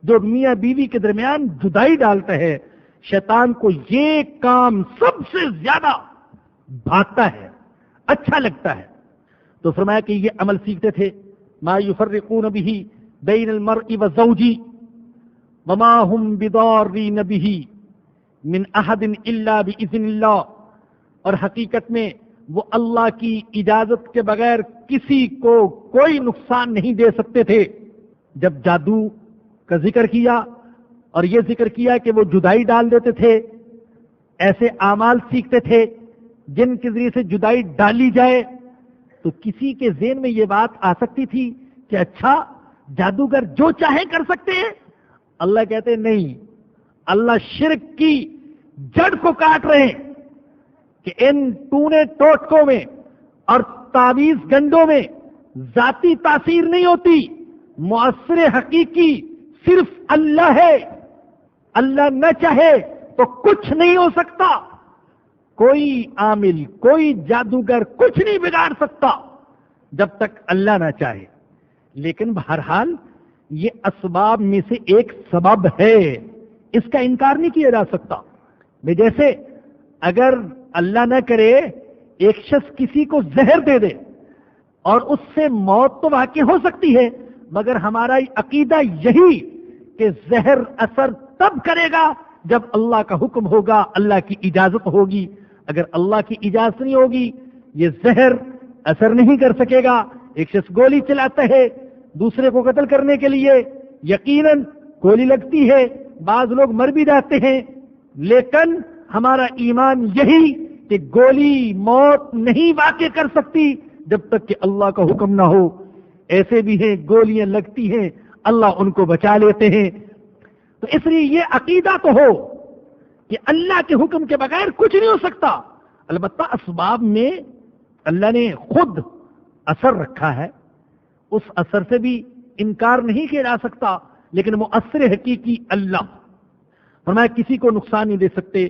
جو میاں بیوی کے درمیان جدائی ڈالتا ہے. شیطان کو یہ کام سب سے زیادہ بھاگتا ہے، اچھا لگتا ہے. تو فرمایا کہ یہ عمل سیکھتے تھے. ما یفرقون به بین المرء وزوجی وما هم بضارین به من احد الا باذن اللہ. اور حقیقت میں وہ اللہ کی اجازت کے بغیر کسی کو کوئی نقصان نہیں دے سکتے تھے. جب جادو کا ذکر کیا اور یہ ذکر کیا کہ وہ جدائی ڈال دیتے تھے، ایسے اعمال سیکھتے تھے جن کے ذریعے سے جدائی ڈالی جائے، تو کسی کے ذہن میں یہ بات آ سکتی تھی کہ اچھا جادوگر جو چاہے کر سکتے ہیں؟ اللہ کہتے نہیں، اللہ شرک کی جڑ کو کاٹ رہے ہیں کہ ان ٹونے ٹوٹکوں میں اور تعویذ گنڈوں میں ذاتی تاثیر نہیں ہوتی. مؤثر حقیقی صرف اللہ ہے. اللہ نہ چاہے تو کچھ نہیں ہو سکتا. کوئی عامل، کوئی جادوگر کچھ نہیں بگاڑ سکتا جب تک اللہ نہ چاہے. لیکن بہرحال یہ اسباب میں سے ایک سبب ہے، اس کا انکار نہیں کیا جا سکتا. جیسے اگر اللہ نہ کرے ایک شخص کسی کو زہر دے دے اور اس سے موت تو واقع ہو سکتی ہے، مگر ہمارا عقیدہ یہی کہ زہر اثر تب کرے گا جب اللہ کا حکم ہوگا، اللہ کی اجازت ہوگی. اگر اللہ کی اجازت نہیں ہوگی یہ زہر اثر نہیں کر سکے گا. ایک شخص گولی چلاتا ہے دوسرے کو قتل کرنے کے لیے، یقیناً گولی لگتی ہے، بعض لوگ مر بھی جاتے ہیں، لیکن ہمارا ایمان یہی کہ گولی موت نہیں واقع کر سکتی جب تک کہ اللہ کا حکم نہ ہو. ایسے بھی ہیں گولیاں لگتی ہیں، اللہ ان کو بچا لیتے ہیں. تو اس لیے یہ عقیدہ تو ہو کہ اللہ کے حکم کے بغیر کچھ نہیں ہو سکتا. البتہ اسباب میں اللہ نے خود اثر رکھا ہے، اس اثر سے بھی انکار نہیں کیا جا سکتا، لیکن مؤثر حقیقی اللہ. فرمایا کسی کو نقصان نہیں دے سکتے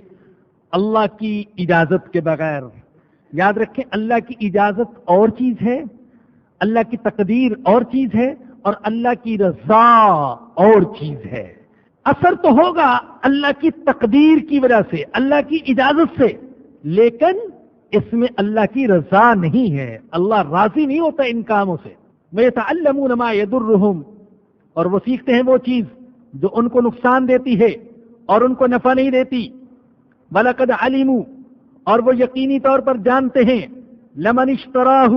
اللہ کی اجازت کے بغیر. یاد رکھیں، اللہ کی اجازت اور چیز ہے، اللہ کی تقدیر اور چیز ہے، اور اللہ کی رضا اور چیز ہے. اثر تو ہوگا اللہ کی تقدیر کی وجہ سے، اللہ کی اجازت سے، لیکن اس میں اللہ کی رضا نہیں ہے. اللہ راضی نہیں ہوتا ان کاموں سے. وَيَتَعَلَّمُونَ مَا يَضُرُّهُمْ، اور وہ سیکھتے ہیں وہ چیز جو ان کو نقصان دیتی ہے اور ان کو نفع نہیں دیتی. وَلَقَدْ عَلِمُوا، اور وہ یقینی طور پر جانتے ہیں، لَمَنِ اشْتَرَاهُ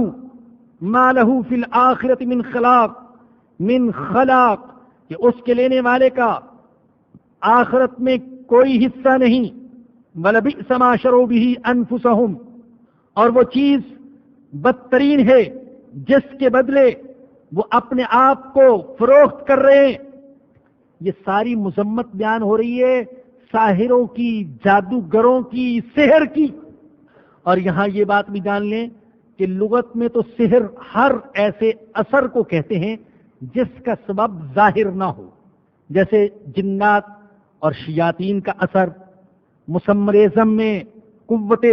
مَا لَهُ فِي الْآخِرَةِ مِنْ خَلَاقٍ، کہ اس کے لینے والے کا آخرت میں کوئی حصہ نہیں. وَلَبِئْسَ مَا شَرَوْا بِهِ أَنفُسَهُمْ، اور وہ چیز بدترین ہے جس کے بدلے وہ اپنے آپ کو فروخت کر رہے ہیں. یہ ساری مذمت بیان ہو رہی ہے ساحروں کی، جادوگروں کی، سحر کی. اور یہاں یہ بات بھی جان لیں کہ لغت میں تو سحر ہر ایسے اثر کو کہتے ہیں جس کا سبب ظاہر نہ ہو، جیسے جنات اور شیاطین کا اثر، مسمرزم میں قوت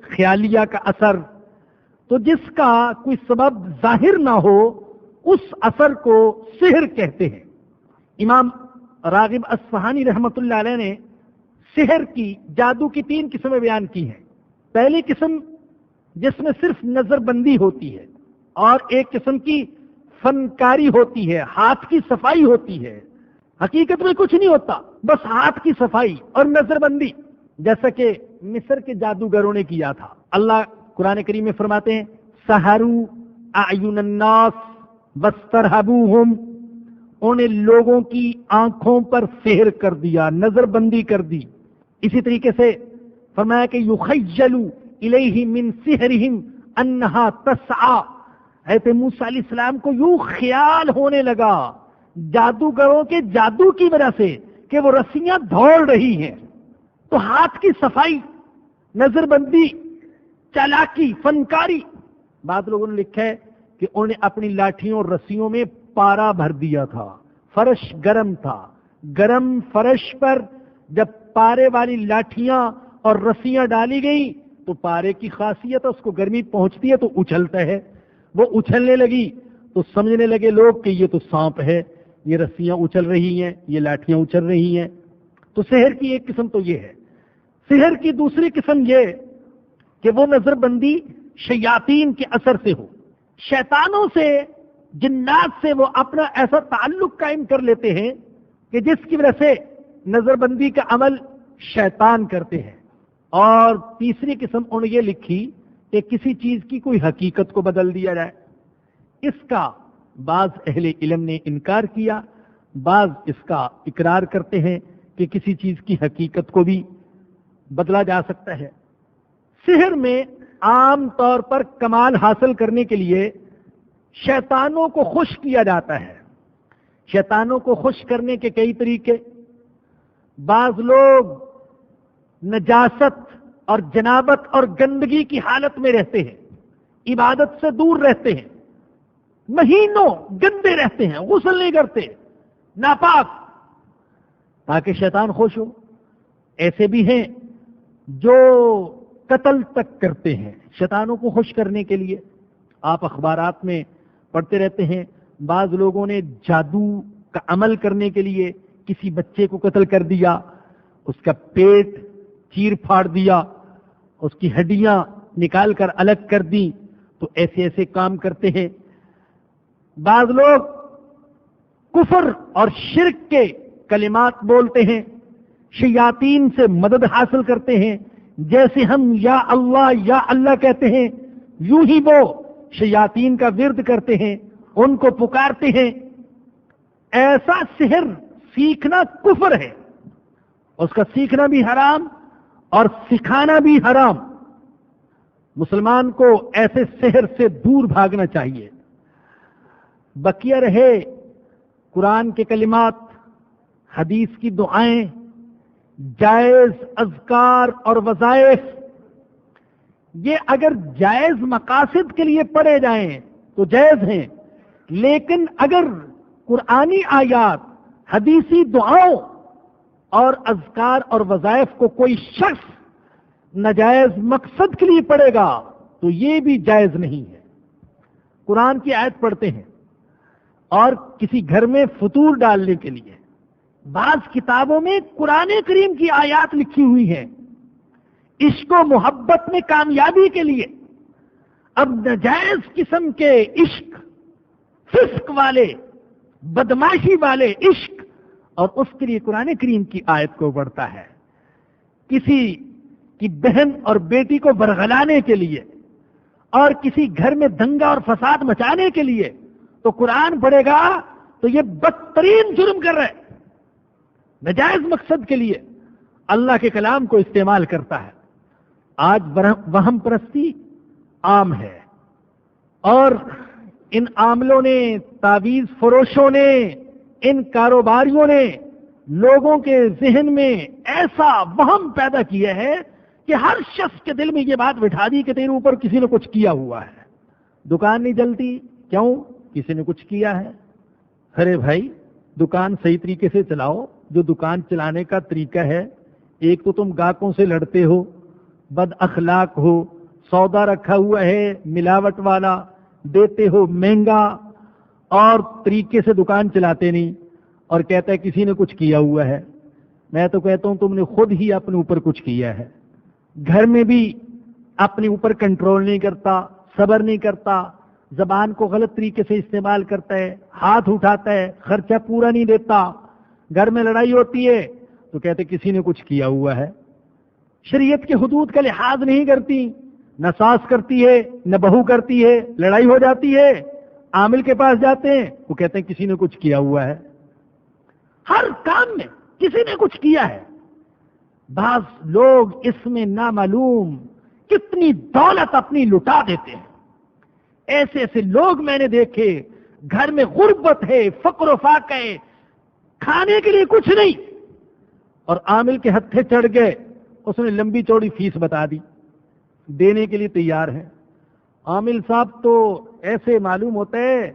خیالیہ کا اثر. تو جس کا کوئی سبب ظاہر نہ ہو اس اثر کو سحر کہتے ہیں. امام راغب اصفہانی رحمۃ اللہ علیہ نے سحر کی، جادو کی 3 قسمیں بیان کی ہیں. پہلی قسم جس میں صرف نظر بندی ہوتی ہے اور ایک قسم کی فنکاری ہوتی ہے، ہاتھ کی صفائی ہوتی ہے، حقیقت میں کچھ نہیں ہوتا، بس ہاتھ کی صفائی اور نظر بندی، جیسا کہ مصر کے جادوگروں نے کیا تھا۔ اللہ قرآن کریم میں فرماتے ہیں سحروا اعین الناس واسترہبوہم، انہوں نے لوگوں کی آنکھوں پر سحر کر دیا، نظر بندی کر دی۔ اسی طریقے سے فرمایا کہ یخیل الیہ من سحرہم انہا تسعی، حضرت موسیٰ علیہ السلام کو یوں خیال ہونے لگا جادوگروں کے جادو کی وجہ سے کہ وہ رسیاں دوڑ رہی ہیں۔ تو ہاتھ کی صفائی، نظر بندی، چالاکی، فنکاری۔ بعض لوگوں نے لکھا ہے کہ انہوں نے اپنی لاٹھیوں اور رسیوں میں پارا بھر دیا تھا، فرش گرم تھا، گرم فرش پر جب پارے والی لاٹھیاں اور رسیاں ڈالی گئی تو پارے کی خاصیت ہے، اس کو گرمی پہنچتی ہے تو اچھلتا ہے، وہ اچھلنے لگی تو سمجھنے لگے لوگ کہ یہ تو سانپ ہے، یہ رسیاں اچھل رہی ہیں، یہ لاٹھیاں اچھل رہی ہیں۔ تو سحر کی ایک قسم تو یہ ہے۔ سحر کی دوسری قسم یہ کہ وہ نظر بندی شیاطین کے اثر سے ہو، شیطانوں سے، جنات سے وہ اپنا ایسا تعلق قائم کر لیتے ہیں کہ جس کی وجہ سے نظر بندی کا عمل شیطان کرتے ہیں۔ اور تیسری قسم انہوں نے یہ لکھی کہ کسی چیز کی کوئی حقیقت کو بدل دیا جائے۔ اس کا بعض اہل علم نے انکار کیا، بعض اس کا اقرار کرتے ہیں کہ کسی چیز کی حقیقت کو بھی بدلا جا سکتا ہے۔ سحر میں عام طور پر کمال حاصل کرنے کے لیے شیطانوں کو خوش کیا جاتا ہے۔ شیطانوں کو خوش کرنے کے کئی طریقے۔ بعض لوگ نجاست اور جنابت اور گندگی کی حالت میں رہتے ہیں، عبادت سے دور رہتے ہیں، مہینوں گندے رہتے ہیں، غسل نہیں کرتے، ناپاک، تاکہ شیطان خوش ہو۔ ایسے بھی ہیں جو قتل تک کرتے ہیں شیطانوں کو خوش کرنے کے لیے۔ آپ اخبارات میں پڑھتے رہتے ہیں بعض لوگوں نے جادو کا عمل کرنے کے لیے کسی بچے کو قتل کر دیا، اس کا پیٹ چیر پھاڑ دیا، اس کی ہڈیاں نکال کر الگ کر دی۔ تو ایسے ایسے کام کرتے ہیں۔ بعض لوگ کفر اور شرک کے کلمات بولتے ہیں، شیاطین سے مدد حاصل کرتے ہیں، جیسے ہم یا اللہ کہتے ہیں یوں ہی وہ شیاطین کا ورد کرتے ہیں، ان کو پکارتے ہیں۔ ایسا سحر سیکھنا کفر ہے، اس کا سیکھنا بھی حرام اور سکھانا بھی حرام۔ مسلمان کو ایسے سحر سے دور بھاگنا چاہیے۔ بقیہ رہے قرآن کے کلمات، حدیث کی دعائیں، جائز اذکار اور وظائف، یہ اگر جائز مقاصد کے لیے پڑھے جائیں تو جائز ہیں، لیکن اگر قرآنی آیات، حدیثی دعاؤں اور اذکار اور وظائف کو کوئی شخص ناجائز مقصد کے لیے پڑھے گا تو یہ بھی جائز نہیں ہے۔ قرآن کی آیت پڑھتے ہیں اور کسی گھر میں فطور ڈالنے کے لیے بعض کتابوں میں قرآن کریم کی آیات لکھی ہوئی ہیں عشق و محبت میں کامیابی کے لیے۔ اب ناجائز قسم کے عشق، فسق والے، بدماشی والے عشق، اور اس کے لیے قرآن کریم کی آیت کو پڑھتا ہے۔ کسی کی بہن اور بیٹی کو برگلانے کے لیے اور کسی گھر میں دنگا اور فساد مچانے کے لیے تو قرآن پڑھے گا تو یہ بدترین جرم کر رہا ہے۔ ناجائز مقصد کے لیے اللہ کے کلام کو استعمال کرتا ہے۔ آج وہم پرستی عام ہے، اور ان عاملوں نے، تعویذ فروشوں نے، ان کاروباریوں نے لوگوں کے ذہن میں ایسا وہم پیدا کیا ہے کہ ہر شخص کے دل میں یہ بات بٹھا دی کہ تیرے اوپر کسی نے کچھ کیا ہوا ہے۔ دکان نہیں چلتی، کیوں؟ کسی نے کچھ کیا ہے۔ ارے بھائی، دکان صحیح طریقے سے چلاؤ۔ جو دکان چلانے کا طریقہ ہے، ایک تو تم گاہکوں سے لڑتے ہو، بد اخلاق ہو، سودا رکھا ہوا ہے ملاوٹ والا، دیتے ہو مہنگا، اور طریقے سے دکان چلاتے نہیں، اور کہتا ہے کسی نے کچھ کیا ہوا ہے۔ میں تو کہتا ہوں تم نے خود ہی اپنے اوپر کچھ کیا ہے۔ گھر میں بھی اپنے اوپر کنٹرول نہیں کرتا، صبر نہیں کرتا، زبان کو غلط طریقے سے استعمال کرتا ہے، ہاتھ اٹھاتا ہے، خرچہ پورا نہیں دیتا، گھر میں لڑائی ہوتی ہے تو کہتے کسی نے کچھ کیا ہوا ہے، شریعت کے حدود کا لحاظ نہیں کرتی، نہ ساس کرتی ہے نہ بہو کرتی ہے، لڑائی ہو جاتی ہے، عامل کے پاس جاتے ہیں وہ کہتے ہیں کسی نے کچھ کیا ہوا ہے، ہر کام میں کسی نے کچھ کیا ہے۔ بعض لوگ اس میں نامعلوم کتنی دولت اپنی لٹا دیتے ہیں، ایسے ایسے لوگ میں نے دیکھے، گھر میں غربت ہے، فقر و فاقہ ہے، کھانے کے لیے کچھ نہیں، اور عامل کے ہتھے چڑھ گئے، اس نے لمبی چوڑی فیس بتا دی، دینے کے لیے تیار ہے۔ عامل صاحب تو ایسے معلوم ہوتا ہے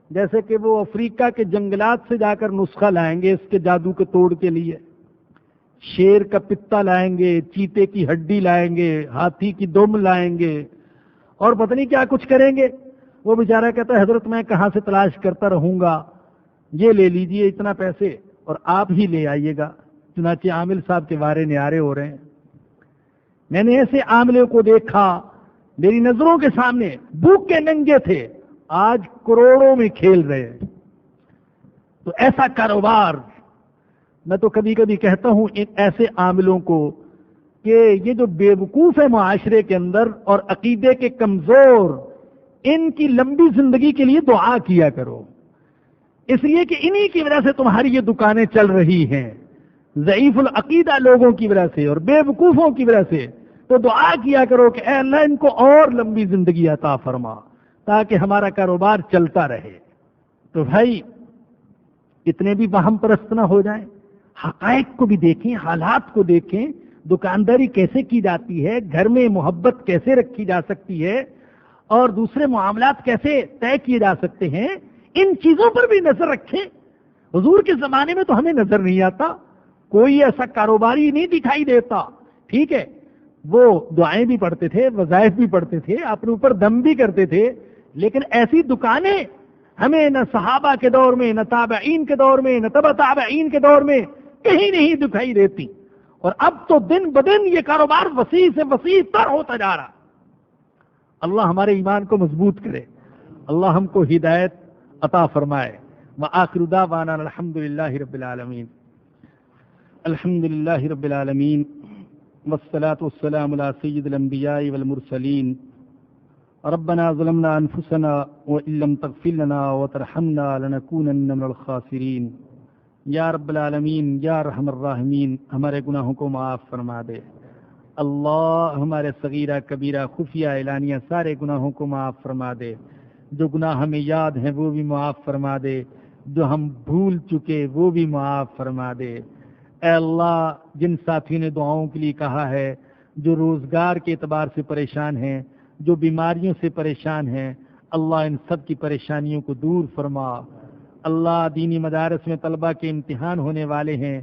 جیسے کہ وہ افریقہ کے جنگلات سے جا کر نسخہ لائیں گے اس کے جادو کے توڑ کے لیے، شیر کا پتا لائیں گے، چیتے کی ہڈی لائیں گے، ہاتھی کی دم لائیں گے، اور پتہ نہیں کیا کچھ کریں گے۔ وہ بیچارہ کہتا ہے حضرت میں کہاں سے تلاش کرتا رہوں گا، یہ لے لیجئے اتنا پیسے اور آپ ہی لے آئیے گا۔ چنانچہ عامل صاحب کے وارے نیارے ہو رہے ہیں۔ میں نے ایسے عاملوں کو دیکھا میری نظروں کے سامنے، بھوک کے ننگے تھے، آج کروڑوں میں کھیل رہے ہیں۔ تو ایسا کاروبار، میں تو کبھی کبھی کہتا ہوں ان ایسے عاملوں کو کہ یہ جو بے وقوف ہے معاشرے کے اندر اور عقیدے کے کمزور، ان کی لمبی زندگی کے لیے دعا کیا کرو، اس لیے کہ انہی کی وجہ سے تمہاری یہ دکانیں چل رہی ہیں، ضعیف العقیدہ لوگوں کی وجہ سے اور بے وقوفوں کی وجہ سے۔ تو دعا کیا کرو کہ اے اللہ ان کو اور لمبی زندگی عطا فرما تاکہ ہمارا کاروبار چلتا رہے۔ تو بھائی اتنے بھی وہم پرست نہ ہو جائیں، حقائق کو بھی دیکھیں، حالات کو دیکھیں، دکانداری کیسے کی جاتی ہے، گھر میں محبت کیسے رکھی جا سکتی ہے اور دوسرے معاملات کیسے طے کیے جا سکتے ہیں، ان چیزوں پر بھی نظر رکھیں۔ حضور کے زمانے میں تو ہمیں نظر نہیں آتا، کوئی ایسا کاروباری نہیں دکھائی دیتا، ٹھیک ہے، وہ دعائیں بھی پڑھتے تھے، وظائف بھی پڑھتے تھے، اپنے اوپر دم بھی کرتے تھے، لیکن ایسی دکانیں ہمیں نہ صحابہ کے دور میں، نہ تابعین کے دور میں، نہ تبع تابعین کے دور میں کہیں نہیں دکھائی دیتی۔ اور اب تو دن بدن یہ کاروبار وسیع سے وسیع تر ہوتا جا رہا۔ اللہ ہمارے ایمان کو مضبوط کرے، اللہ ہم کو ہدایت عطا فرمائے۔ وآخر دعوانا الحمدللہ رب العالمین، الحمدللہ رب العالمین، والصلاة والسلام على سید الانبیاء والمرسلین۔ ربنا ظلمنا انفسنا وان لم تغفر لنا وترحمنا لنكونن من الخاسرین۔ یا رب العالمین، یا ارحم الراحمین، ہمارے گناہوں کو معاف فرما دے اللہ، ہمارے صغیرہ کبیرہ خفیہ اعلانیہ سارے گناہوں کو معاف فرما دے، جو گناہ ہمیں یاد ہیں وہ بھی معاف فرما دے، جو ہم بھول چکے وہ بھی معاف فرما دے۔ اے اللہ، جن ساتھیوں نے دعاؤں کے لیے کہا ہے، جو روزگار کے اعتبار سے پریشان ہیں، جو بیماریوں سے پریشان ہیں، اللہ ان سب کی پریشانیوں کو دور فرما۔ اللہ، دینی مدارس میں طلبہ کے امتحان ہونے والے ہیں،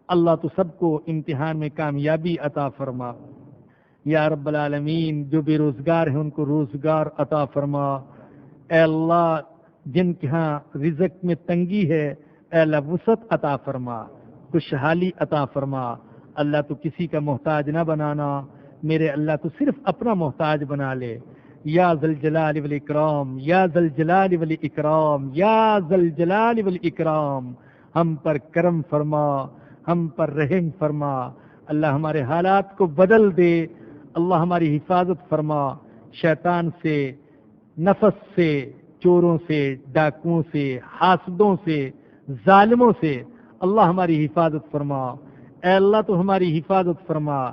اللہ تو سب کو امتحان میں کامیابی عطا فرما۔ یا رب العالمین، جو بے روزگار ہیں ان کو روزگار عطا فرما۔ اے اللہ، جن کے ہاں رزق میں تنگی ہے، اے اللہ وسعت عطا فرما، خوشحالی عطا فرما۔ اللہ تو کسی کا محتاج نہ بنانا، میرے اللہ تو صرف اپنا محتاج بنا لے۔ یا ذل جلال والاکرام، یا ذل جلال والاکرام، یا ذل جلال والاکرام، ہم پر کرم فرما، ہم پر رحم فرما۔ اللہ ہمارے حالات کو بدل دے، اللہ ہماری حفاظت فرما، شیطان سے، نفس سے، چوروں سے، ڈاکوؤں سے، حاسدوں سے، ظالموں سے اللہ ہماری حفاظت فرما۔ اے اللہ تو ہماری حفاظت فرما۔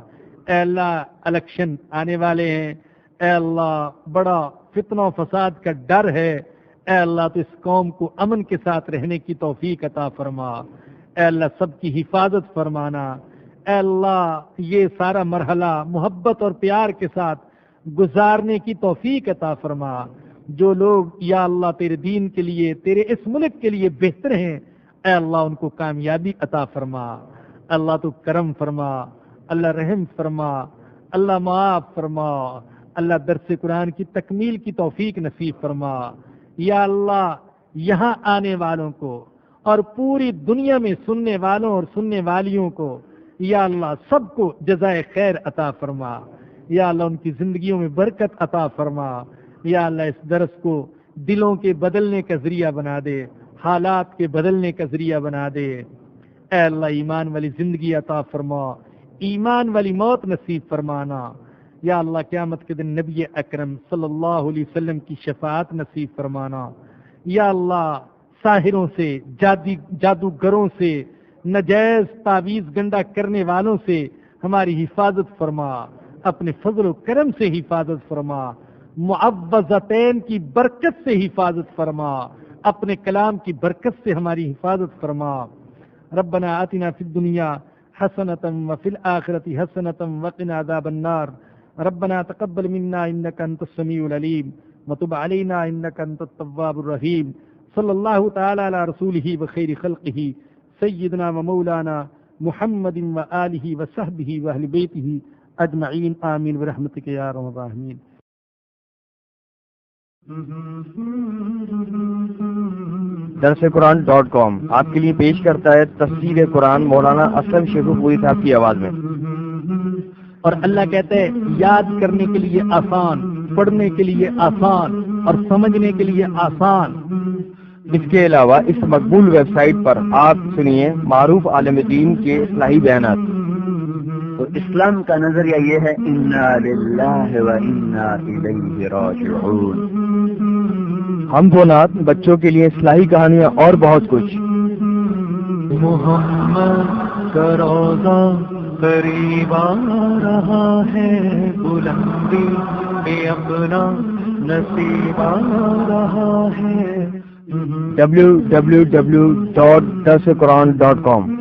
اے اللہ، الیکشن آنے والے ہیں، اے اللہ بڑا فتنہ و فساد کا ڈر ہے، اے اللہ تو اس قوم کو امن کے ساتھ رہنے کی توفیق عطا فرما۔ اے اللہ سب کی حفاظت فرمانا۔ اے اللہ یہ سارا مرحلہ محبت اور پیار کے ساتھ گزارنے کی توفیق عطا فرما۔ جو لوگ یا اللہ تیرے دین کے لیے، تیرے اس ملک کے لیے بہتر ہیں، اے اللہ ان کو کامیابی عطا فرما۔ اللہ تو کرم فرما، اللہ رحم فرما، اللہ معاف فرما، اللہ درس قرآن کی تکمیل کی توفیق نصیب فرما۔ یا اللہ یہاں آنے والوں کو اور پوری دنیا میں سننے والوں اور سننے والیوں کو یا اللہ سب کو جزائے خیر عطا فرما۔ یا اللہ ان کی زندگیوں میں برکت عطا فرما، یا اللہ اس درس کو دلوں کے بدلنے کا ذریعہ بنا دے، حالات کے بدلنے کا ذریعہ بنا دے۔ اے اللہ ایمان والی زندگی عطا فرما، ایمان والی موت نصیب فرمانا۔ یا اللہ قیامت کے دن نبی اکرم صلی اللہ علیہ وسلم کی شفاعت نصیب فرمانا۔ یا اللہ ساحروں سے، جادوگروں سے، نجائز تعویذ گنڈا کرنے والوں سے ہماری حفاظت فرما، اپنے فضل و کرم سے حفاظت فرما، معوذتین کی برکت سے حفاظت فرما، اپنے کلام کی برکت سے ہماری حفاظت فرما۔ ربنا آتنا فی الدنیا حسنۃ وفی الآخرۃ حسنۃ وقنا عذاب النار۔ ربنا تقبل منا انک انت السمیع العلیم وتب علینا انک انت التواب الرحیم۔ صلی اللہ تعالی علی رسولہ وخیر خلقہ سیدنا ومولانا محمد وآلہ وصحبہ واہل بیتہ اجمعین آمین برحمتک یا ارحم الراحمین۔ درسقرآن.com آپ کے لیے پیش کرتا ہے تفسیر قرآن مولانا اسلم شیخ پوری صاحب کی آواز میں۔ اور اللہ کہتے ہیں یاد کرنے کے لیے آسان، پڑھنے کے لیے آسان اور سمجھنے کے لیے آسان۔ اس کے علاوہ اس مقبول ویب سائٹ پر آپ سنیے معروف عالم دین کے اصلاحی بیانات۔ تو اسلام کا نظریہ یہ ہے انا للہ و انا الیہ راجعون۔ حمد و نعت، بچوں کے لیے اصلاحی کہانیاں اور بہت کچھ۔ محمد کا روضہ قریب آ رہا ہے، بلندی میں اپنا نصیب آ رہا ہے۔ www.درسقرآن.com